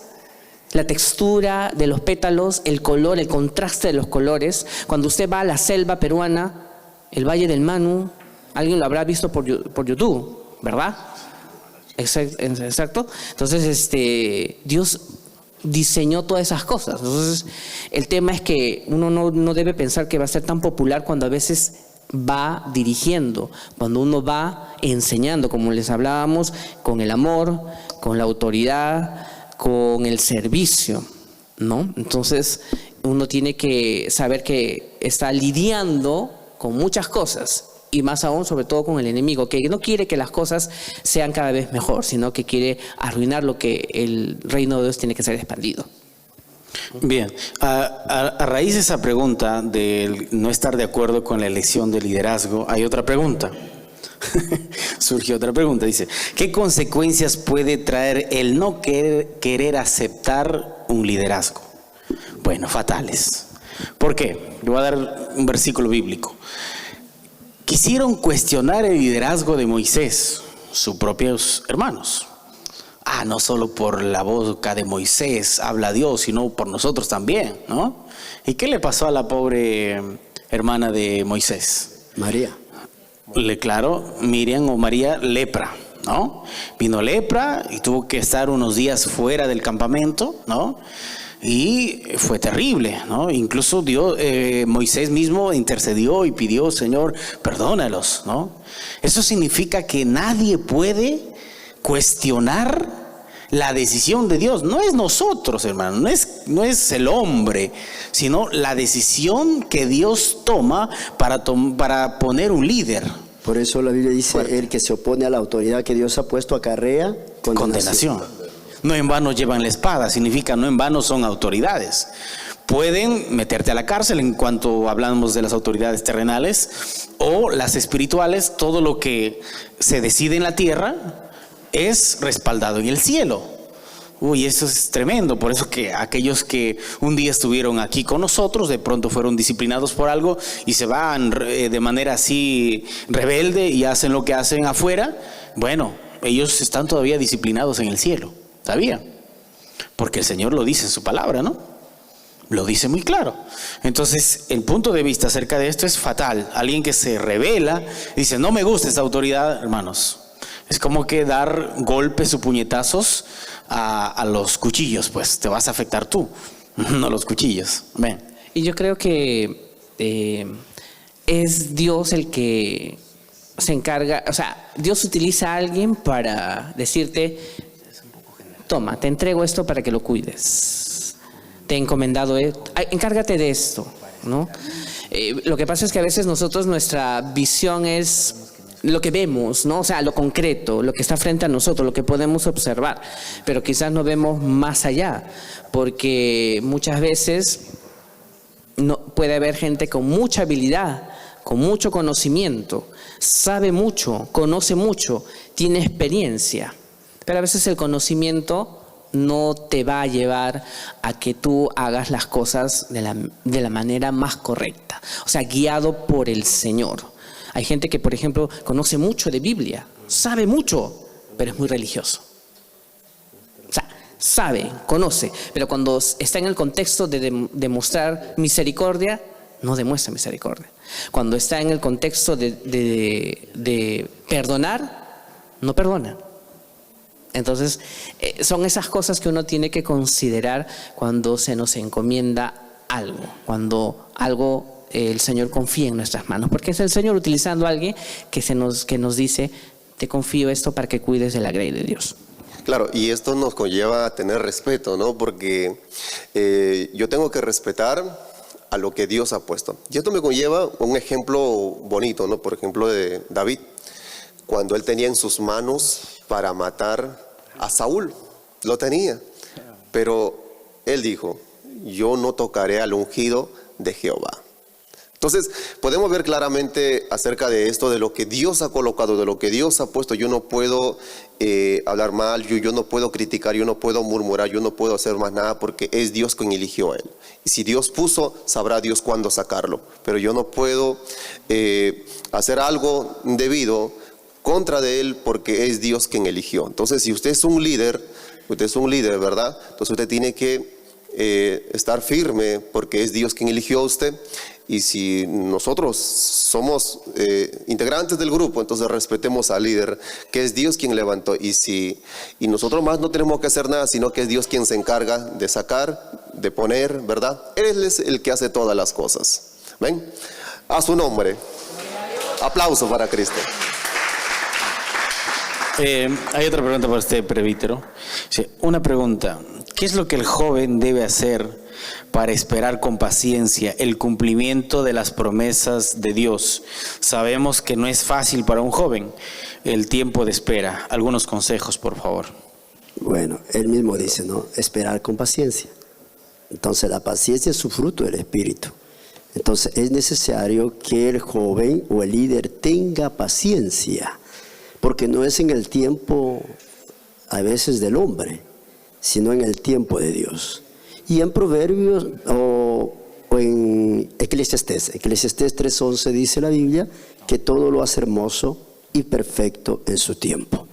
La textura de los pétalos, el color, el contraste de los colores. Cuando usted va a la selva peruana, el Valle del Manu, alguien lo habrá visto por YouTube, ¿verdad? Exacto. Entonces, Dios diseñó todas esas cosas. Entonces, el tema es que uno no debe pensar que va a ser tan popular cuando a veces va dirigiendo, cuando uno va enseñando, como les hablábamos, con el amor, con la autoridad, con el servicio, ¿no? Entonces, uno tiene que saber que está lidiando con muchas cosas, y más aún, sobre todo con el enemigo, que no quiere que las cosas sean cada vez mejor, sino que quiere arruinar lo que el reino de Dios tiene que ser expandido. Bien, a raíz de esa pregunta de no estar de acuerdo con la elección de liderazgo, hay otra pregunta. Surgió otra pregunta, dice, ¿qué consecuencias puede traer el no querer aceptar un liderazgo? Bueno, fatales. ¿Por qué? Le voy a dar un versículo bíblico. Quisieron cuestionar el liderazgo de Moisés, sus propios hermanos. No solo por la boca de Moisés habla Dios, sino por nosotros también, ¿no? ¿Y qué le pasó a la pobre hermana de Moisés? María. Miriam o María, lepra, ¿no? Vino lepra y tuvo que estar unos días fuera del campamento, ¿no? Y fue terrible, ¿no? Incluso Moisés mismo intercedió y pidió, Señor, perdónalos, ¿no? Eso significa que nadie puede cuestionar la decisión de Dios. No es nosotros, hermano, no es el hombre, sino la decisión que Dios toma para poner un líder. Por eso la Biblia dice, el que se opone a la autoridad que Dios ha puesto acarrea condenación. No en vano llevan la espada, significa no en vano son autoridades. Pueden meterte a la cárcel en cuanto hablamos de las autoridades terrenales o las espirituales. Todo lo que se decide en la tierra es respaldado en el cielo. Eso es tremendo. Por eso que aquellos que un día estuvieron aquí con nosotros, de pronto fueron disciplinados por algo y se van de manera así rebelde y hacen lo que hacen afuera. Bueno, ellos están todavía disciplinados en el cielo. ¿Sabía? Porque el Señor lo dice en su palabra, ¿no? Lo dice muy claro. Entonces, el punto de vista acerca de esto es fatal. Alguien que se rebela, dice, no me gusta esta autoridad, hermanos. Es como que dar golpes o puñetazos a los cuchillos, pues te vas a afectar tú, no los cuchillos. Ven. Y yo creo que es Dios el que se encarga, o sea, Dios utiliza a alguien para decirte, toma, te entrego esto para que lo cuides. Te he encomendado, encárgate de esto, ¿no? Lo que pasa es que a veces nosotros, nuestra visión es lo que vemos, ¿no? O sea, lo concreto, lo que está frente a nosotros, lo que podemos observar, pero quizás no vemos más allá, porque muchas veces puede haber gente con mucha habilidad, con mucho conocimiento, sabe mucho, conoce mucho, tiene experiencia, pero a veces el conocimiento no te va a llevar a que tú hagas las cosas de la manera más correcta, o sea, guiado por el Señor. Hay gente que, por ejemplo, conoce mucho de Biblia, sabe mucho, pero es muy religioso. O sea, sabe, conoce, pero cuando está en el contexto de demostrar misericordia, no demuestra misericordia. Cuando está en el contexto de perdonar, no perdona. Entonces, son esas cosas que uno tiene que considerar cuando se nos encomienda algo, cuando algo el Señor confía en nuestras manos, porque es el Señor utilizando a alguien que nos dice, te confío esto para que cuides de la grey de Dios. Claro, y esto nos conlleva a tener respeto, ¿no? Porque yo tengo que respetar a lo que Dios ha puesto. Y esto me conlleva un ejemplo bonito, ¿no? Por ejemplo, de David, cuando él tenía en sus manos para matar a Saúl, lo tenía, pero él dijo, yo no tocaré al ungido de Jehová. Entonces, podemos ver claramente acerca de esto, de lo que Dios ha colocado, de lo que Dios ha puesto. Yo no puedo hablar mal, yo no puedo criticar, yo no puedo murmurar, yo no puedo hacer más nada porque es Dios quien eligió a él. Y si Dios puso, sabrá Dios cuándo sacarlo. Pero yo no puedo hacer algo indebido contra de él porque es Dios quien eligió. Entonces, si usted es un líder, ¿verdad? Entonces usted tiene que estar firme porque es Dios quien eligió a usted. Y si nosotros somos integrantes del grupo, entonces respetemos al líder, que es Dios quien levantó. Y nosotros más no tenemos que hacer nada, sino que es Dios quien se encarga de sacar, de poner, ¿verdad? Él es el que hace todas las cosas. ¿Ven? A su nombre. Aplauso para Cristo. Hay otra pregunta para usted, presbítero. Sí, una pregunta. ¿Qué es lo que el joven debe hacer para esperar con paciencia el cumplimiento de las promesas de Dios? Sabemos que no es fácil para un joven el tiempo de espera. Algunos consejos, por favor. Bueno, él mismo dice, ¿no? Esperar con paciencia. Entonces la paciencia es su fruto del Espíritu. Entonces es necesario que el joven o el líder tenga paciencia, porque no es en el tiempo a veces del hombre, sino en el tiempo de Dios. Y en Proverbios o en Eclesiastés 3:11 dice la Biblia que todo lo hace hermoso y perfecto en su tiempo.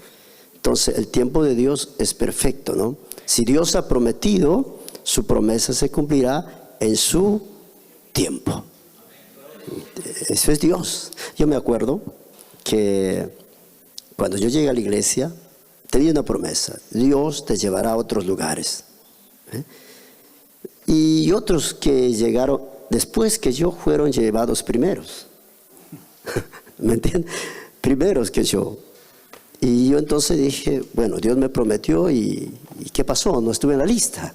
Entonces el tiempo de Dios es perfecto, ¿no? Si Dios ha prometido, su promesa se cumplirá en su tiempo. Eso es Dios. Yo me acuerdo que cuando yo llegué a la iglesia tenía una promesa: Dios te llevará a otros lugares. Y otros que llegaron después que yo fueron llevados primeros. ¿Me entienden? Primeros que yo. Y yo entonces dije, bueno, Dios me prometió y ¿qué pasó? No estuve en la lista.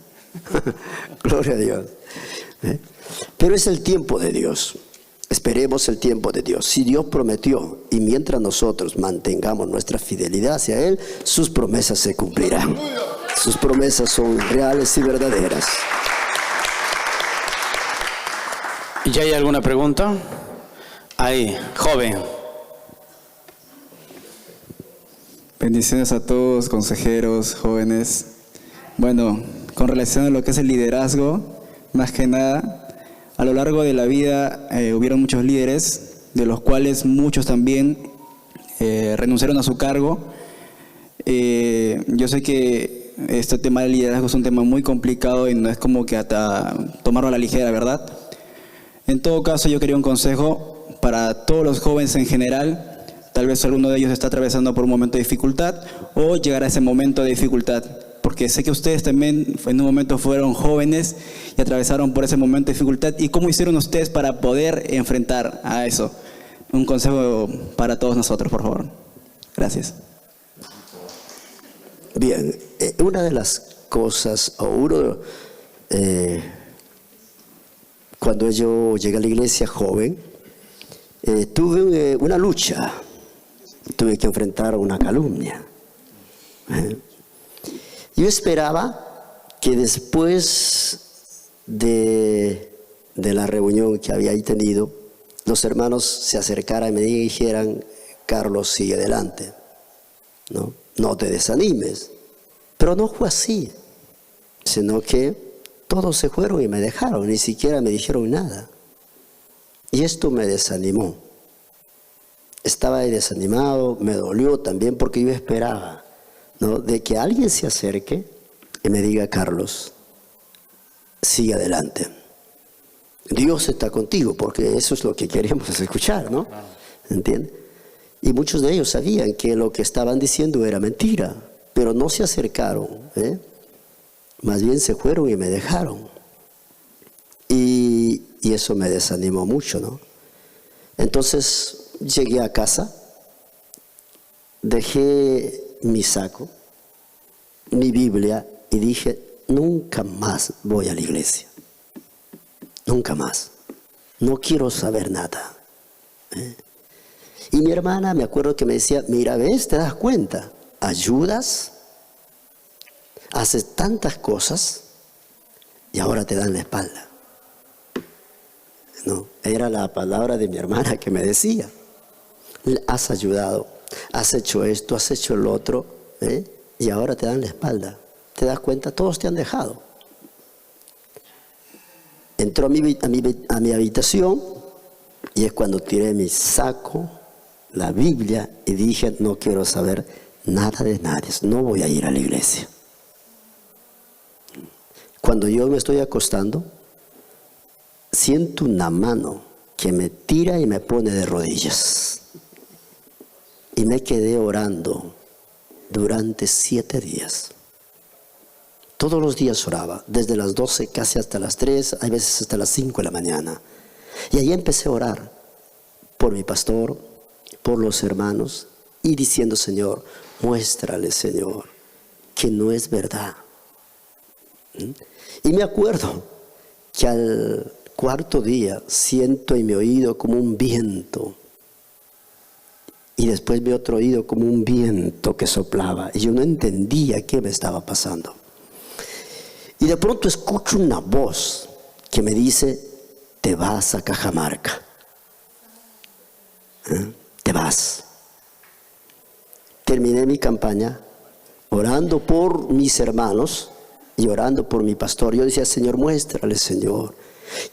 Gloria a Dios. Pero es el tiempo de Dios. Esperemos el tiempo de Dios. Si Dios prometió y mientras nosotros mantengamos nuestra fidelidad hacia Él, sus promesas se cumplirán. Sus promesas son reales y verdaderas. ¿Ya hay alguna pregunta? Ahí, joven. Bendiciones a todos, consejeros, jóvenes. Bueno, con relación a lo que es el liderazgo, más que nada, a lo largo de la vida hubieron muchos líderes, de los cuales muchos también renunciaron a su cargo. Yo sé que este tema del liderazgo es un tema muy complicado y no es como que hasta tomarlo a la ligera, ¿verdad? En todo caso, yo quería un consejo para todos los jóvenes en general. Tal vez alguno de ellos está atravesando por un momento de dificultad o llegará a ese momento de dificultad. Porque sé que ustedes también en un momento fueron jóvenes y atravesaron por ese momento de dificultad. ¿Y cómo hicieron ustedes para poder enfrentar a eso? Un consejo para todos nosotros, por favor. Gracias. Bien, una de las cosas, cuando yo llegué a la iglesia joven, tuve una lucha, tuve que enfrentar una calumnia. Yo esperaba que después de la reunión que había ahí tenido, los hermanos se acercaran y me dijeran: Carlos, sigue adelante, no te desanimes. Pero no fue así, sino que todos se fueron y me dejaron, ni siquiera me dijeron nada. Y esto me desanimó. Estaba ahí desanimado, me dolió también porque yo esperaba, de que alguien se acerque y me diga: Carlos, sigue adelante. Dios está contigo, porque eso es lo que queríamos escuchar, ¿no? ¿Entiendes? Y muchos de ellos sabían que lo que estaban diciendo era mentira, pero no se acercaron, más bien se fueron y me dejaron. Y eso me desanimó mucho, ¿no? Entonces llegué a casa, dejé mi saco, mi Biblia y dije: nunca más voy a la iglesia. Nunca más. No quiero saber nada. Y mi hermana, me acuerdo que me decía: mira, ¿ves? ¿Te das cuenta? Ayudas, haces tantas cosas y ahora te dan la espalda. No, era la palabra de mi hermana que me decía, has ayudado, has hecho esto, has hecho lo otro, y ahora te dan la espalda. ¿Te das cuenta? Todos te han dejado. Entró a mi habitación y es cuando tiré mi saco, la Biblia, y dije, no quiero saber nada de nadie, no voy a ir a la iglesia. Cuando yo me estoy acostando, siento una mano que me tira y me pone de rodillas. Y me quedé orando durante 7 días. Todos los días oraba, desde las 12 casi hasta las 3, hay veces hasta las 5 de la mañana. Y ahí empecé a orar por mi pastor, por los hermanos, y diciendo, Señor, muéstrale, Señor, que no es verdad. Y me acuerdo que al 4.º día siento en mi oído como un viento. Y después mi otro oído como un viento que soplaba. Y yo no entendía qué me estaba pasando. Y de pronto escucho una voz que me dice, te vas a Cajamarca. Te vas. Terminé mi campaña orando por mis hermanos y orando por mi pastor. Yo decía, Señor, muéstrale, Señor,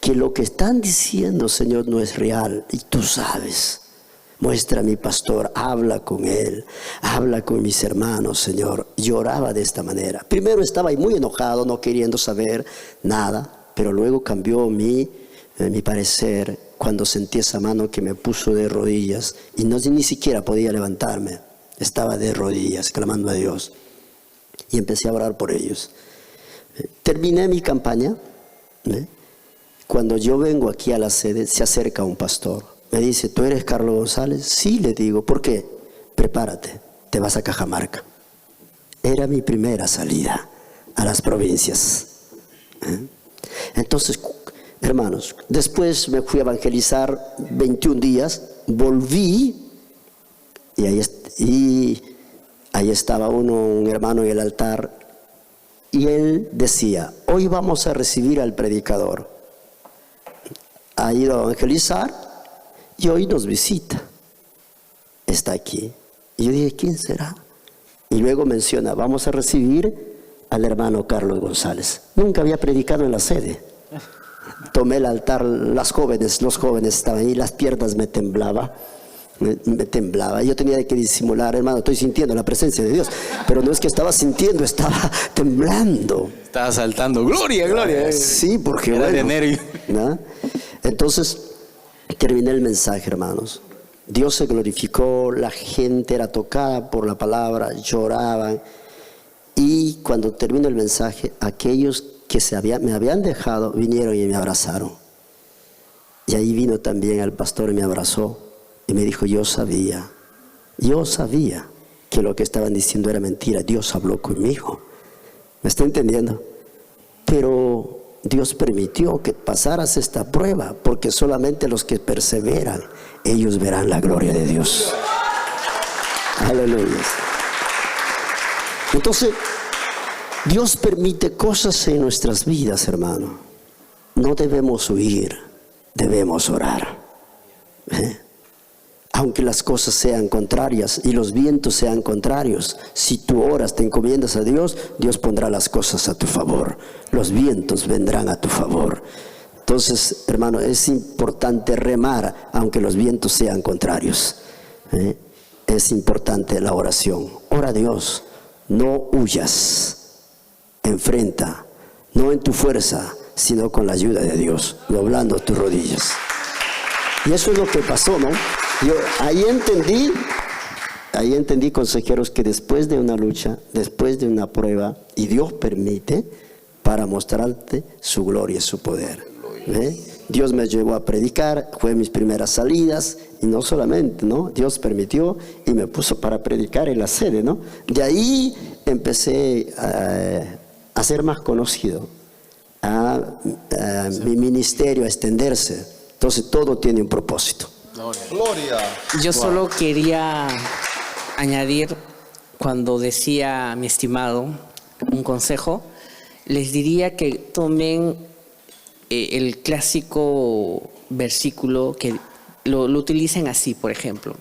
que lo que están diciendo, Señor, no es real. Y tú sabes. Muestra a mi pastor, habla con él, habla con mis hermanos, Señor. Lloraba de esta manera. Primero estaba ahí muy enojado, no queriendo saber nada, pero luego cambió mi parecer cuando sentí esa mano que me puso de rodillas y ni siquiera podía levantarme. Estaba de rodillas, clamando a Dios. Y empecé a orar por ellos. Terminé mi campaña. Cuando yo vengo aquí a la sede, se acerca un pastor. Me dice, ¿tú eres Carlos González? Sí, le digo. ¿Por qué? Prepárate, te vas a Cajamarca. Era mi primera salida a las provincias. Entonces, hermanos, después me fui a evangelizar 21 días, volví y ahí estaba un hermano en el altar y él decía, hoy vamos a recibir al predicador. Ha ido a evangelizar y hoy nos visita. Está aquí. Y yo dije, ¿quién será? Y luego menciona, vamos a recibir al hermano Carlos González. Nunca había predicado en la sede. Tomé el altar, los jóvenes estaban ahí, las piernas me temblaba. Yo tenía que disimular, hermano, estoy sintiendo la presencia de Dios. Pero no es que estaba sintiendo, estaba temblando. Estaba saltando, gloria, gloria. Sí, porque era de nervio. ¿No? Entonces, terminé el mensaje, hermanos. Dios se glorificó, la gente era tocada por la palabra, lloraban. Y cuando terminó el mensaje, aquellos que me habían dejado vinieron y me abrazaron. Y ahí vino también el pastor y me abrazó y me dijo, yo sabía que lo que estaban diciendo era mentira. Dios habló conmigo. ¿Me está entendiendo? Pero Dios permitió que pasaras esta prueba, porque solamente los que perseveran, ellos verán la gloria de Dios. Aleluya. Entonces, Dios permite cosas en nuestras vidas, hermano. No debemos huir, debemos orar. Aunque las cosas sean contrarias y los vientos sean contrarios, si tú oras, te encomiendas a Dios, Dios pondrá las cosas a tu favor. Los vientos vendrán a tu favor. Entonces, hermano, es importante remar aunque los vientos sean contrarios. Es importante la oración. Ora a Dios, no huyas. Enfrenta, no en tu fuerza, sino con la ayuda de Dios, doblando tus rodillas. Y eso es lo que pasó, ¿no? Yo ahí entendí, consejeros, que después de una lucha, después de una prueba, y Dios permite para mostrarte su gloria y su poder. Dios me llevó a predicar, fue mis primeras salidas, y no solamente, ¿no? Dios permitió y me puso para predicar en la sede, ¿no? De ahí empecé a ser más conocido, a mi ministerio a extenderse. Entonces todo tiene un propósito. Gloria. Yo solo quería añadir, cuando decía mi estimado un consejo, les diría que tomen el clásico versículo que lo utilizan así, por ejemplo.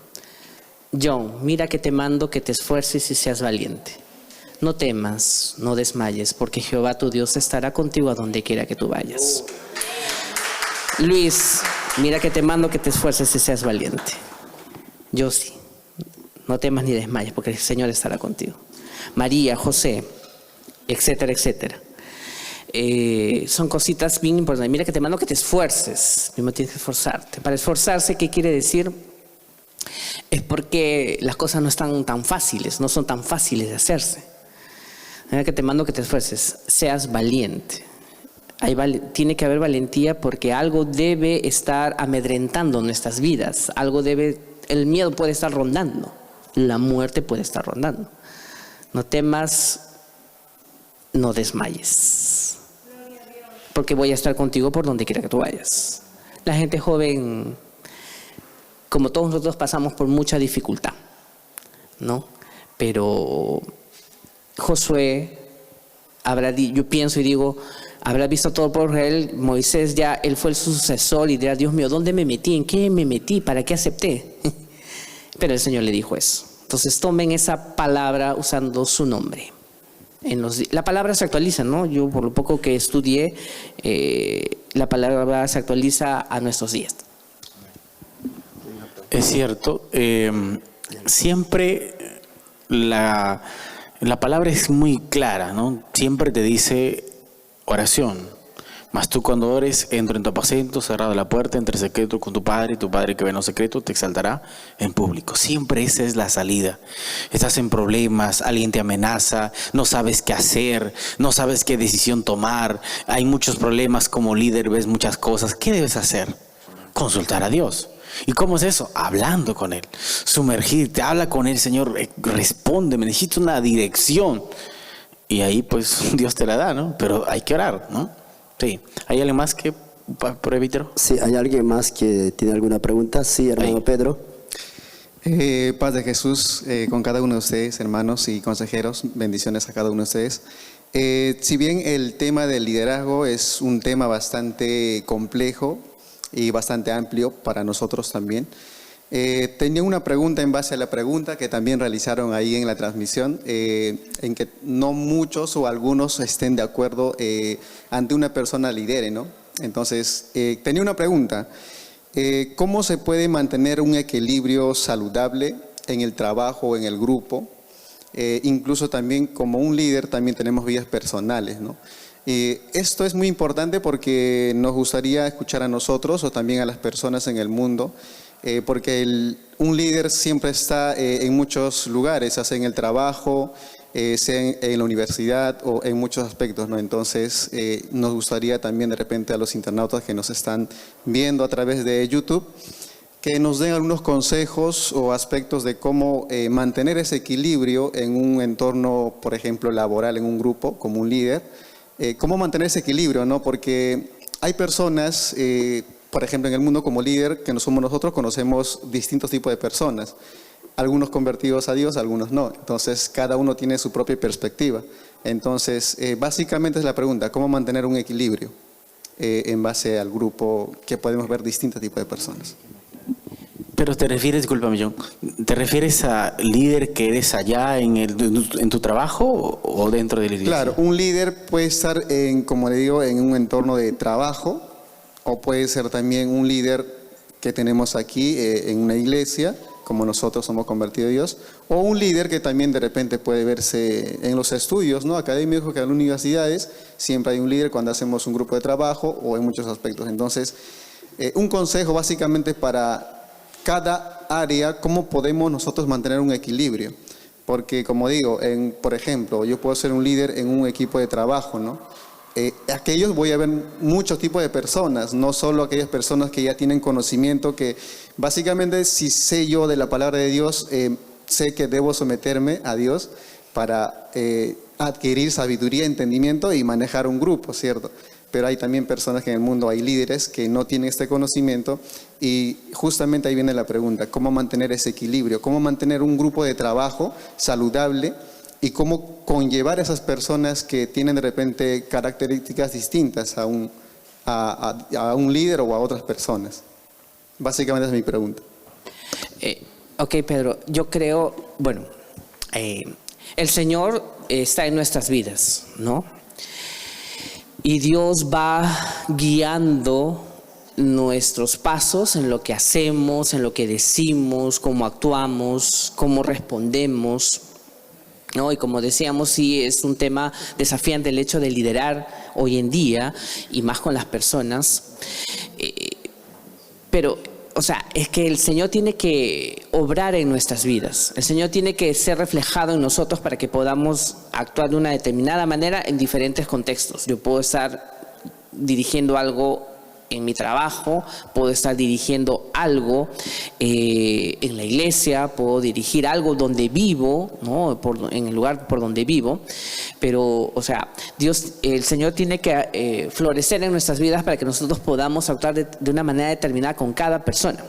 John, mira que te mando que te esfuerces y seas valiente. No temas, no desmayes, porque Jehová tu Dios estará contigo a donde quiera que tú vayas. Luis, mira que te mando que te esfuerces y seas valiente. Yo sí, no temas ni desmayes, porque el Señor estará contigo. María, José, etcétera, etcétera. Son cositas bien importantes. Mira que te mando que te esfuerces. Primero tienes que esforzarte. Para esforzarse, ¿qué quiere decir? Es porque las cosas no están tan fáciles, no son tan fáciles de hacerse. Mira que te mando que te esfuerces, seas valiente. Tiene que haber valentía porque algo debe estar amedrentando nuestras vidas. El miedo puede estar rondando, la muerte puede estar rondando. No temas, no desmayes, porque voy a estar contigo por donde quiera que tú vayas. La gente joven, como todos nosotros, pasamos por mucha dificultad, ¿no? Pero Josué yo pienso y digo, habrá visto todo por Israel. Moisés él fue el sucesor y dirá, Dios mío, ¿dónde me metí? ¿En qué me metí? ¿Para qué acepté? Pero el Señor le dijo eso. Entonces tomen esa palabra usando su nombre. La palabra se actualiza, ¿no? Yo por lo poco que estudié, la palabra se actualiza a nuestros días. Es cierto. Siempre la palabra es muy clara, ¿no? Siempre te dice oración. Mas tú cuando ores, entra en tu aposento, cerrada la puerta, entre secreto con tu Padre, y tu Padre que ve en lo secreto te exaltará en público. Siempre esa es la salida. Estás en problemas, alguien te amenaza, no sabes qué hacer, no sabes qué decisión tomar, hay muchos problemas como líder, ves muchas cosas. ¿Qué debes hacer? Consultar a Dios. ¿Y cómo es eso? Hablando con Él, sumergirte, habla con Él, Señor, respóndeme, necesito una dirección. Y ahí pues Dios te la da, ¿no? Pero hay que orar, ¿no? Sí. ¿Hay alguien más que presbítero? Sí, ¿hay alguien más que tiene alguna pregunta? Sí, hermano. Ahí. Pedro. Paz de Jesús con cada uno de ustedes, hermanos y consejeros. Bendiciones a cada uno de ustedes. Si bien el tema del liderazgo es un tema bastante complejo y bastante amplio para nosotros también, tenía una pregunta en base a la pregunta que también realizaron ahí en la transmisión, en que no muchos o algunos estén de acuerdo ante una persona lidere, ¿no? Entonces, tenía una pregunta. ¿Cómo se puede mantener un equilibrio saludable en el trabajo o en el grupo? Incluso también como un líder también tenemos vidas personales, ¿no? Esto es muy importante porque nos gustaría escuchar a nosotros o también a las personas en el mundo, porque un líder siempre está en muchos lugares, sea en el trabajo, sea en la universidad o en muchos aspectos, ¿no? Entonces nos gustaría también de repente a los internautas que nos están viendo a través de YouTube que nos den algunos consejos o aspectos de cómo mantener ese equilibrio en un entorno, por ejemplo, laboral, en un grupo, como un líder. Cómo mantener ese equilibrio, ¿no? Porque hay personas, por ejemplo, en el mundo como líder, que no somos nosotros, conocemos distintos tipos de personas. Algunos convertidos a Dios, algunos no. Entonces, cada uno tiene su propia perspectiva. Entonces, básicamente es la pregunta, ¿cómo mantener un equilibrio en base al grupo que podemos ver distintos tipos de personas? Pero te refieres, discúlpame John, ¿te refieres a líder que eres allá en tu trabajo o dentro de la iglesia? Claro, un líder puede estar como le digo, en un entorno de trabajo, o puede ser también un líder que tenemos aquí en una iglesia, como nosotros somos convertidos a Dios, o un líder que también de repente puede verse en los estudios, ¿no? Académicos, que en las universidades siempre hay un líder cuando hacemos un grupo de trabajo o en muchos aspectos. Entonces, un consejo básicamente para cada área, cómo podemos nosotros mantener un equilibrio. Porque como digo, por ejemplo, yo puedo ser un líder en un equipo de trabajo, ¿no? Aquellos voy a ver muchos tipos de personas, no solo aquellas personas que ya tienen conocimiento, que básicamente si sé yo de la palabra de Dios, sé que debo someterme a Dios para adquirir sabiduría, entendimiento y manejar un grupo, ¿cierto? Pero hay también personas que en el mundo hay líderes que no tienen este conocimiento y justamente ahí viene la pregunta, ¿cómo mantener ese equilibrio? ¿Cómo mantener un grupo de trabajo saludable y cómo conllevar a esas personas que tienen de repente características distintas a un a un líder o a otras personas? Básicamente es mi pregunta. Ok, Pedro, yo creo, bueno, el Señor está en nuestras vidas, ¿no? Y Dios va guiando nuestros pasos en lo que hacemos, en lo que decimos, cómo actuamos, cómo respondemos, ¿no? Y como decíamos, sí es un tema desafiante el hecho de liderar hoy en día y más con las personas. Pero, o sea, es que el Señor tiene que obrar en nuestras vidas. El Señor tiene que ser reflejado en nosotros para que podamos actuar de una determinada manera en diferentes contextos. Yo puedo estar dirigiendo algo en mi trabajo, puedo estar dirigiendo algo en la iglesia, puedo dirigir algo donde vivo, ¿no? En el lugar por donde vivo, pero, o sea, el Señor tiene que florecer en nuestras vidas para que nosotros podamos actuar de una manera determinada con cada persona,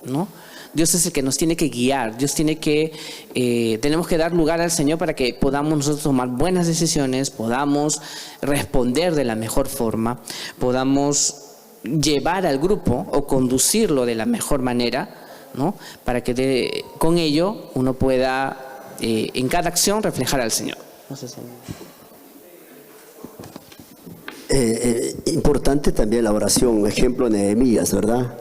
¿no? Dios es el que nos tiene que guiar, tenemos que dar lugar al Señor para que podamos nosotros tomar buenas decisiones, podamos responder de la mejor forma, podamos llevar al grupo o conducirlo de la mejor manera, ¿no? Para que con ello uno pueda en cada acción reflejar al Señor. No sé si... Importante también la oración, un ejemplo Nehemías, ¿verdad?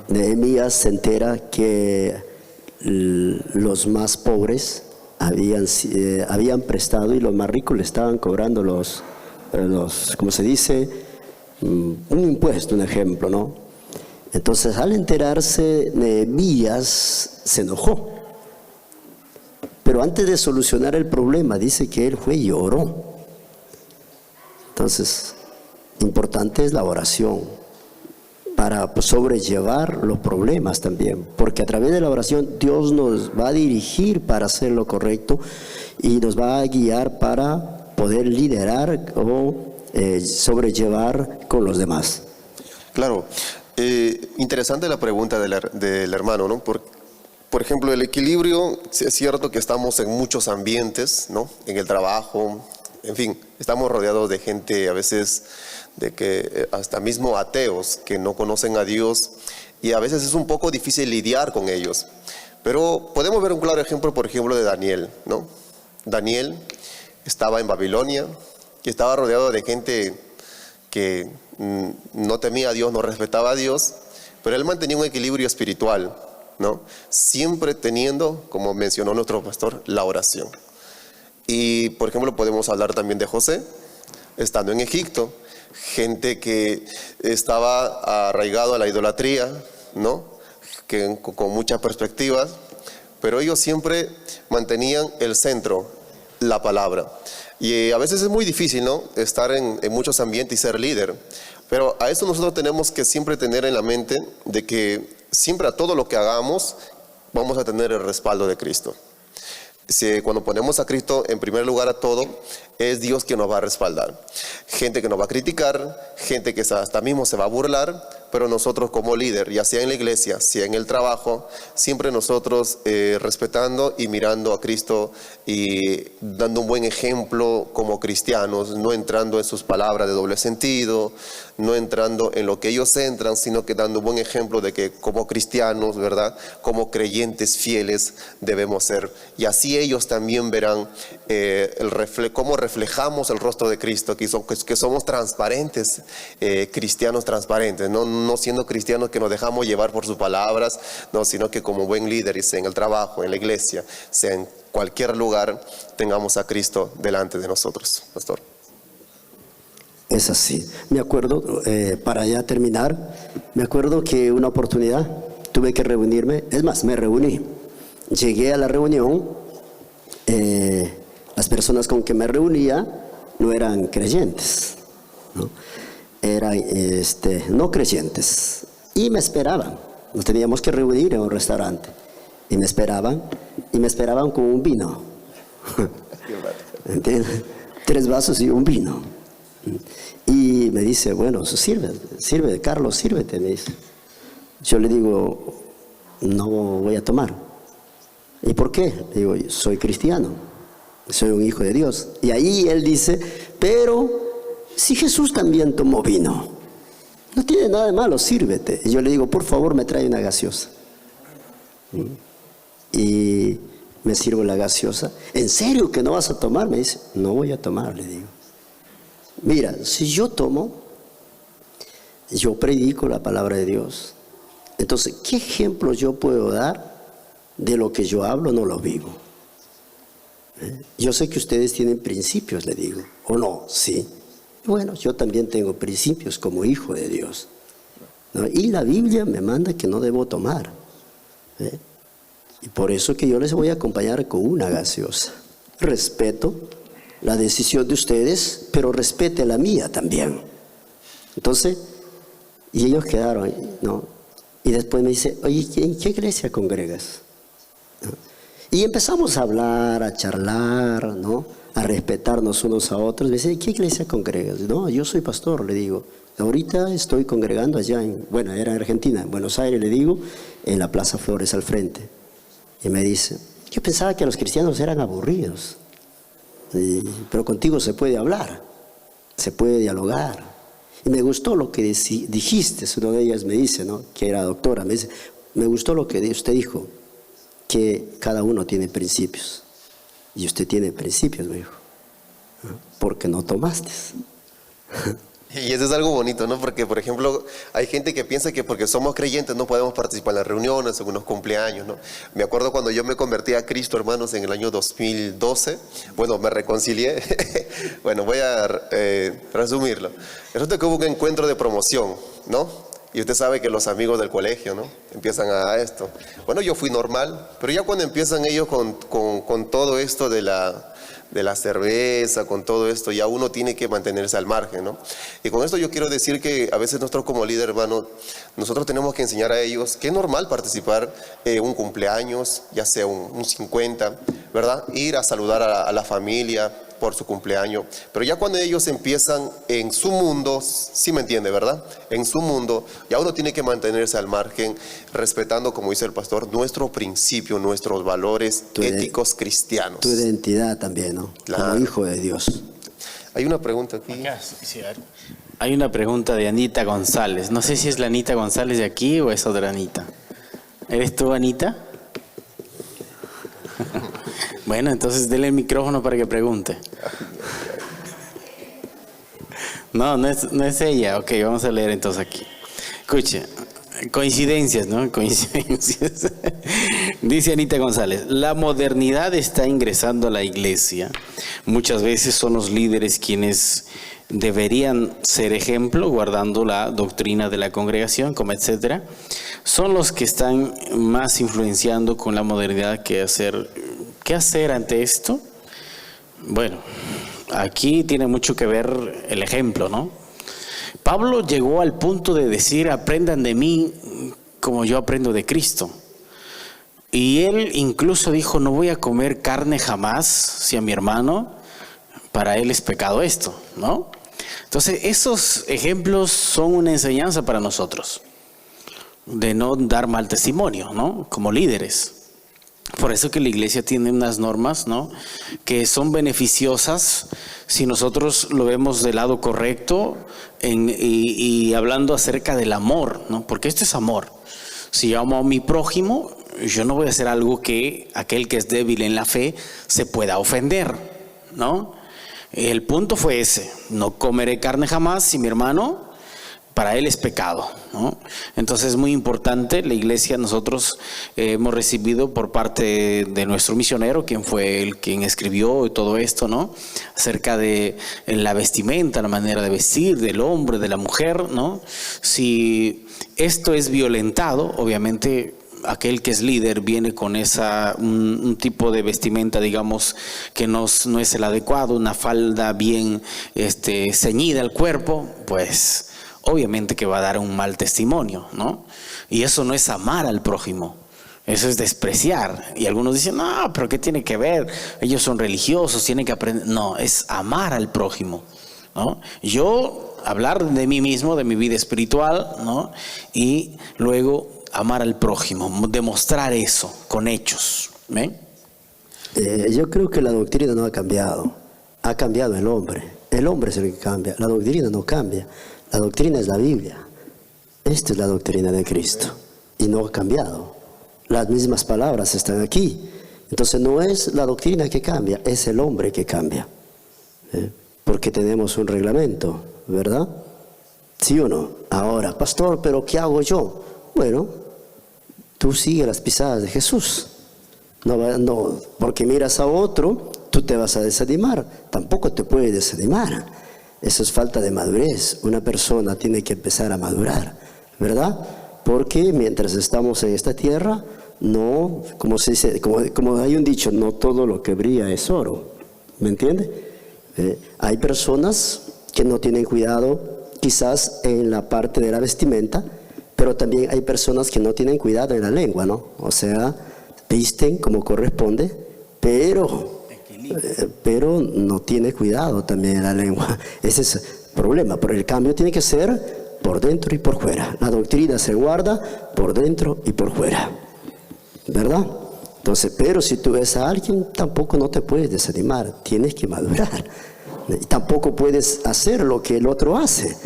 Nehemías se entera que los más pobres habían prestado y los más ricos le estaban cobrando los ¿cómo se dice? Un impuesto, un ejemplo, ¿no? Entonces, al enterarse, Nehemías se enojó. Pero antes de solucionar el problema, dice que él fue y oró. Entonces, importante es la oración para sobrellevar los problemas también, porque a través de la oración Dios nos va a dirigir para hacer lo correcto y nos va a guiar para poder liderar o sobrellevar con los demás. Claro, interesante la pregunta del hermano, ¿no? Por ejemplo, el equilibrio, es cierto que estamos en muchos ambientes, ¿no? En el trabajo, en fin, estamos rodeados de gente a veces de que hasta mismo ateos que no conocen a Dios y a veces es un poco difícil lidiar con ellos. Pero podemos ver un claro ejemplo, por ejemplo, de Daniel, ¿no? Daniel estaba en Babilonia y estaba rodeado de gente que no temía a Dios, no respetaba a Dios, pero él mantenía un equilibrio espiritual, ¿no? Siempre teniendo, como mencionó nuestro pastor, la oración. Y, por ejemplo, podemos hablar también de José, estando en Egipto, gente que estaba arraigado a la idolatría, ¿no? Que con muchas perspectivas, pero ellos siempre mantenían el centro, la palabra. Y a veces es muy difícil, ¿no? Estar en muchos ambientes y ser líder. Pero a eso nosotros tenemos que siempre tener en la mente de que siempre a todo lo que hagamos vamos a tener el respaldo de Cristo. Cuando ponemos a Cristo en primer lugar a todo, es Dios quien nos va a respaldar. Gente que nos va a criticar, gente que hasta mismo se va a burlar, pero nosotros como líder, ya sea en la iglesia, sea en el trabajo, siempre nosotros respetando y mirando a Cristo y dando un buen ejemplo como cristianos, no entrando en sus palabras de doble sentido, no entrando en lo que ellos entran, sino que dando un buen ejemplo de que como cristianos, ¿verdad? Como creyentes fieles debemos ser. Y así ellos también verán cómo reflejamos el rostro de Cristo, que somos transparentes, cristianos transparentes, no siendo cristianos que nos dejamos llevar por sus palabras, no, sino que como buen líder, sea en el trabajo, en la iglesia, sea en cualquier lugar, tengamos a Cristo delante de nosotros. Pastor. Es así. Me acuerdo, para ya terminar, me acuerdo que una oportunidad tuve que reunirme, es más, me reuní. Llegué a la reunión, las personas con que me reunía no eran creyentes, ¿no? Eran no creyentes y me esperaban. Nos teníamos que reunir en un restaurante y me esperaban con un vino. ¿Entiendes? 3 vasos y un vino. Y me dice, bueno, sirve, Carlos, sírvete, me dice. Yo le digo, no voy a tomar. ¿Y por qué? Le digo, soy cristiano, soy un hijo de Dios. Y ahí él dice, pero si Jesús también tomó vino. No tiene nada de malo, sírvete. Y yo le digo, por favor, me trae una gaseosa. Y me sirvo la gaseosa. ¿En serio que no vas a tomar? Me dice, no voy a tomar, le digo. Mira, si yo tomo, yo predico la palabra de Dios. Entonces, ¿qué ejemplo yo puedo dar de lo que yo hablo, no lo vivo? Yo sé que ustedes tienen principios, le digo, ¿o no? Sí. Bueno, yo también tengo principios como hijo de Dios, ¿no? Y la Biblia me manda que no debo tomar. Y por eso que yo les voy a acompañar con una gaseosa. Respeto la decisión de ustedes, pero respete la mía también. Entonces, y ellos quedaron, ¿no? Y después me dice, oye, ¿en qué iglesia congregas? ¿No? Y empezamos a hablar, a charlar, ¿no? A respetarnos unos a otros. Me dice, ¿en qué iglesia congregas? No, yo soy pastor, le digo. Ahorita estoy congregando allá era en Argentina, en Buenos Aires, le digo, en la Plaza Flores al frente. Y me dice, yo pensaba que los cristianos eran aburridos. Pero contigo se puede hablar, se puede dialogar. Y me gustó lo que dijiste. Una de ellas me dice, ¿no? Que era doctora, me dice, me gustó lo que usted dijo, que cada uno tiene principios. Y usted tiene principios, me dijo, porque no tomaste. Y eso es algo bonito, ¿no? Porque, por ejemplo, hay gente que piensa que porque somos creyentes no podemos participar en las reuniones, en unos cumpleaños, ¿no? Me acuerdo cuando yo me convertí a Cristo, hermanos, en el año 2012. Bueno, me reconcilié. Bueno, voy a resumirlo. Resulta que hubo un encuentro de promoción, ¿no? Y usted sabe que los amigos del colegio, ¿no? Empiezan a esto. Bueno, yo fui normal, pero ya cuando empiezan ellos con todo esto de la cerveza, con todo esto, ya uno tiene que mantenerse al margen, ¿no? Y con esto yo quiero decir que a veces nosotros como líder, hermano, nosotros tenemos que enseñar a ellos que es normal participar un cumpleaños, ya sea un 50, ¿verdad? Ir a saludar a la familia por su cumpleaños, pero ya cuando ellos empiezan en su mundo, sí me entiende, ¿verdad? En su mundo, ya uno tiene que mantenerse al margen, respetando, como dice el pastor, nuestro principio, nuestros valores éticos cristianos. Tu identidad también, ¿no? Claro. Como hijo de Dios. Hay una pregunta aquí. Hay una pregunta de Anita González. No sé si es la Anita González de aquí o es otra Anita. ¿Eres tú, Anita? Bueno, entonces denle el micrófono para que pregunte. No es ella. Ok, vamos a leer entonces aquí. Escuche, coincidencias, ¿no? Coincidencias. Dice Anita González, la modernidad está ingresando a la iglesia. Muchas veces son los líderes quienes deberían ser ejemplo, guardando la doctrina de la congregación, como etcétera. Son los que están más influenciando con la modernidad. ¿Qué hacer ante esto? Bueno, aquí tiene mucho que ver el ejemplo, ¿no? Pablo llegó al punto de decir, aprendan de mí como yo aprendo de Cristo. Y él incluso dijo, no voy a comer carne jamás, si a mi hermano, para él es pecado esto, ¿no? Entonces, esos ejemplos son una enseñanza para nosotros, de no dar mal testimonio, ¿no? Como líderes. Por eso que la iglesia tiene unas normas, ¿no? Que son beneficiosas si nosotros lo vemos del lado correcto y hablando acerca del amor, ¿no? Porque esto es amor. Si yo amo a mi prójimo, yo no voy a hacer algo que aquel que es débil en la fe se pueda ofender, ¿no? El punto fue ese: no comeré carne jamás si mi hermano, para él es pecado, ¿no? Entonces es muy importante. La iglesia, nosotros hemos recibido por parte de nuestro misionero, quien fue quien escribió todo esto, ¿no? Acerca de la vestimenta, la manera de vestir del hombre, de la mujer, ¿no? Si esto es violentado, obviamente aquel que es líder viene con un tipo de vestimenta, digamos, que no es el adecuado, una falda bien ceñida al cuerpo, pues obviamente que va a dar un mal testimonio, ¿no? Y eso no es amar al prójimo, eso es despreciar. Y algunos dicen, no, pero ¿qué tiene que ver? Ellos son religiosos, tienen que aprender. No, es amar al prójimo, ¿no? Yo hablar de mí mismo, de mi vida espiritual, ¿no? Y luego amar al prójimo, demostrar eso con hechos, ¿ven? Yo creo que la doctrina no ha cambiado el hombre. El hombre es el que cambia, la doctrina no cambia. La doctrina es la Biblia. Esta es la doctrina de Cristo y no ha cambiado. Las mismas palabras están aquí. Entonces no es la doctrina que cambia, es el hombre que cambia. Porque tenemos un reglamento, ¿verdad? ¿Sí o no? Ahora, pastor, ¿pero qué hago yo? Bueno, tú sigue las pisadas de Jesús. No, porque miras a otro, tú te vas a desanimar. Tampoco te puedes desanimar. Eso es falta de madurez. Una persona tiene que empezar a madurar, ¿verdad? Porque mientras estamos en esta tierra, no, como se dice, como hay un dicho, no todo lo que brilla es oro. ¿Me entiende? Hay personas que no tienen cuidado quizás en la parte de la vestimenta, pero también hay personas que no tienen cuidado en la lengua, ¿no? O sea, visten como corresponde, pero no tiene cuidado también en la lengua. Ese es el problema. Pero el cambio tiene que ser por dentro y por fuera. La doctrina se guarda por dentro y por fuera, ¿verdad? Entonces, pero si tú ves a alguien, tampoco no te puedes desanimar, tienes que madurar. Y tampoco puedes hacer lo que el otro hace,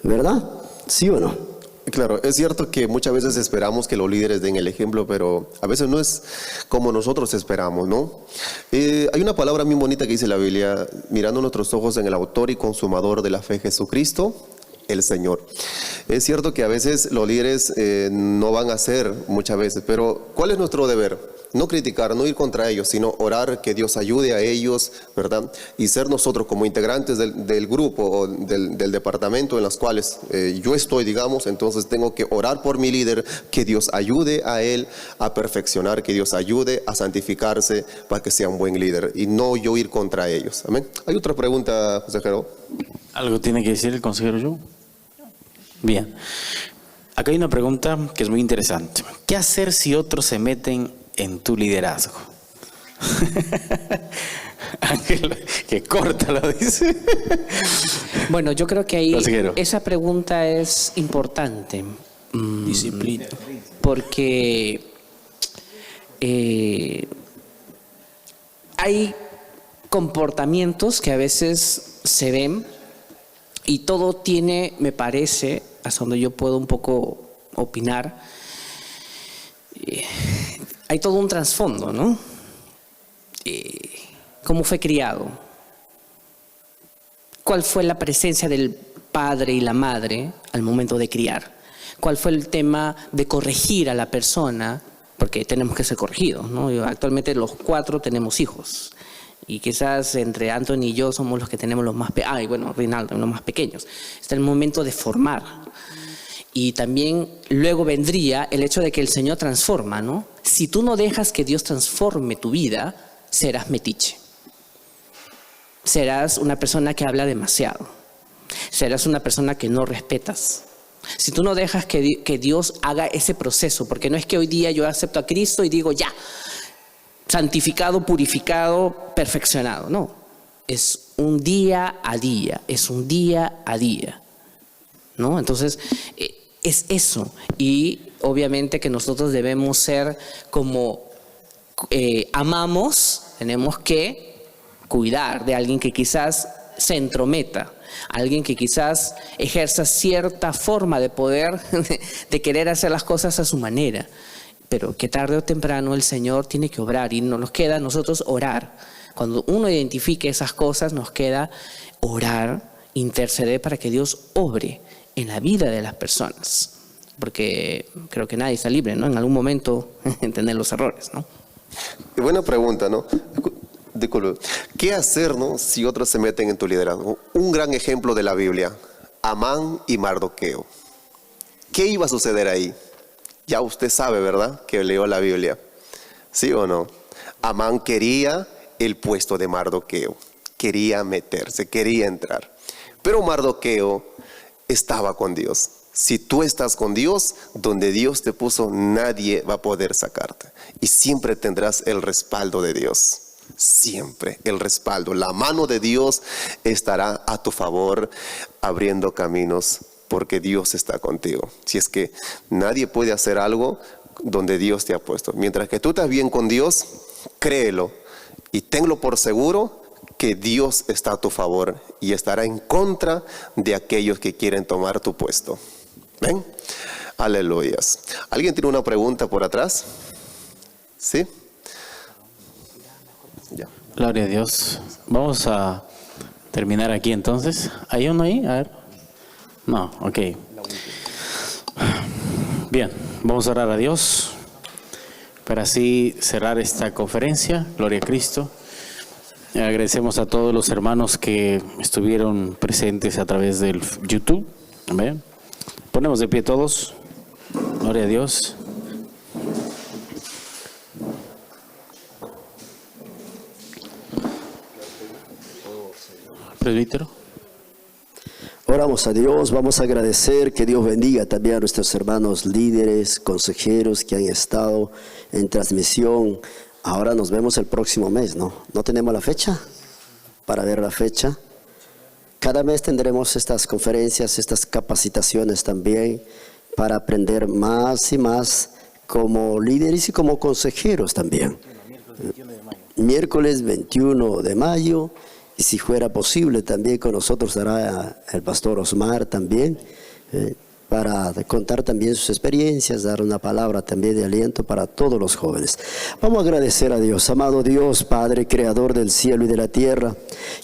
¿verdad? ¿Sí o no? Claro, es cierto que muchas veces esperamos que los líderes den el ejemplo, pero a veces no es como nosotros esperamos, ¿no? Hay una palabra muy bonita que dice la Biblia: mirando nuestros ojos en el autor y consumador de la fe, Jesucristo, el Señor. Es cierto que a veces los líderes no van a hacer muchas veces, pero ¿cuál es nuestro deber? No criticar, no ir contra ellos, sino orar que Dios ayude a ellos, ¿verdad? Y ser nosotros como integrantes del grupo o del departamento en los cuales yo estoy, digamos, entonces tengo que orar por mi líder, que Dios ayude a él a perfeccionar, que Dios ayude a santificarse para que sea un buen líder y no yo ir contra ellos. Amén. ¿Hay otra pregunta, consejero? ¿Algo tiene que decir el consejero yo? Bien. Acá hay una pregunta que es muy interesante. ¿Qué hacer si otros se meten en tu liderazgo? Ángel, que corta lo dice. Bueno, yo creo que ahí Consejero. esa pregunta es importante. Disciplina. Porque hay comportamientos que a veces se ven y todo tiene, me parece, hasta donde yo puedo un poco opinar, hay todo un trasfondo, ¿no? ¿Cómo fue criado? ¿Cuál fue la presencia del padre y la madre al momento de criar? ¿Cuál fue el tema de corregir a la persona? Porque tenemos que ser corregidos, ¿no? Actualmente los 4 tenemos hijos. Y quizás entre Anthony y yo somos los que tenemos los más pequeños. Bueno, Rinaldo, los más pequeños. Está el momento de formar. Y también luego vendría el hecho de que el Señor transforma, ¿no? Si tú no dejas que Dios transforme tu vida, serás metiche. Serás una persona que habla demasiado. Serás una persona que no respetas. Si tú no dejas que Dios haga ese proceso, porque no es que hoy día yo acepto a Cristo y digo ya, santificado, purificado, perfeccionado. No, es un día a día, es un día a día, ¿no? Entonces, es eso. Y obviamente que nosotros debemos ser como amamos, tenemos que cuidar de alguien que quizás se entrometa, alguien que quizás ejerza cierta forma de poder, de querer hacer las cosas a su manera. Pero que tarde o temprano el Señor tiene que obrar y no nos queda a nosotros orar. Cuando uno identifique esas cosas, nos queda orar, interceder para que Dios obre en la vida de las personas. Porque creo que nadie está libre, ¿no? En algún momento entender los errores, ¿no? Buena pregunta, ¿no? Disculpe. ¿Qué hacer, no, si otros se meten en tu liderazgo? Un gran ejemplo de la Biblia: Amán y Mardoqueo. ¿Qué iba a suceder ahí? Ya usted sabe, ¿verdad?, que leyó la Biblia. ¿Sí o no? Amán quería el puesto de Mardoqueo. Quería meterse, quería entrar. Pero Mardoqueo estaba con Dios. Si tú estás con Dios, donde Dios te puso, nadie va a poder sacarte. Y siempre tendrás el respaldo de Dios. Siempre el respaldo. La mano de Dios estará a tu favor, abriendo caminos, porque Dios está contigo. Si es que nadie puede hacer algo donde Dios te ha puesto. Mientras que tú estás bien con Dios, créelo y tenlo por seguro que Dios está a tu favor y estará en contra de aquellos que quieren tomar tu puesto. Ven. Aleluyas. ¿Alguien tiene una pregunta por atrás? ¿Sí? Ya. Gloria a Dios. Vamos a terminar aquí entonces. ¿Hay uno ahí? A ver. No, ok. Bien, vamos a orar a Dios para así cerrar esta conferencia. Gloria a Cristo. Agradecemos a todos los hermanos que estuvieron presentes a través del YouTube. Amén. Ponemos de pie todos. Gloria a Dios. Presbítero. Oramos a Dios, vamos a agradecer, que Dios bendiga también a nuestros hermanos líderes, consejeros que han estado en transmisión. Ahora nos vemos el próximo mes, ¿no? ¿No tenemos la fecha? Para ver la fecha. Cada mes tendremos estas conferencias, estas capacitaciones también, para aprender más y más como líderes y como consejeros también. Miércoles 21 de mayo. Y si fuera posible, también con nosotros estará el pastor Osmar también, para contar también sus experiencias, dar una palabra también de aliento para todos los jóvenes. Vamos a agradecer a Dios. Amado Dios, Padre, Creador del cielo y de la tierra,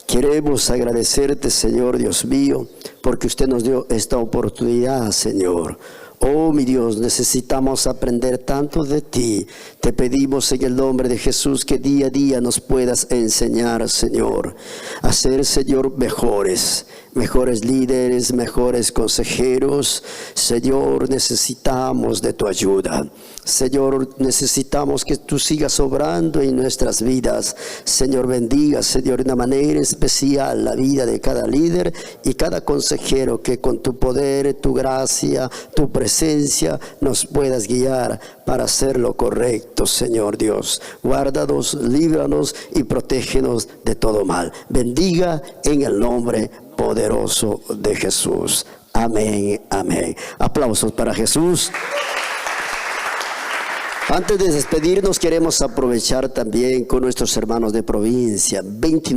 queremos agradecerte, Señor Dios mío, porque usted nos dio esta oportunidad, Señor. Oh, mi Dios, necesitamos aprender tanto de ti. Te pedimos en el nombre de Jesús que día a día nos puedas enseñar, Señor, a ser, Señor, mejores líderes, mejores consejeros. Señor, necesitamos de tu ayuda. Señor, necesitamos que tú sigas obrando en nuestras vidas. Señor, bendiga, Señor, de una manera especial la vida de cada líder y cada consejero, que con tu poder, tu gracia, tu presencia nos puedas guiar para hacer lo correcto, Señor Dios. Guárdanos, líbranos y protégenos de todo mal. Bendiga en el nombre poderoso de Jesús. Amén, amén. Aplausos para Jesús. Antes de despedirnos, queremos aprovechar también con nuestros hermanos de provincia. 29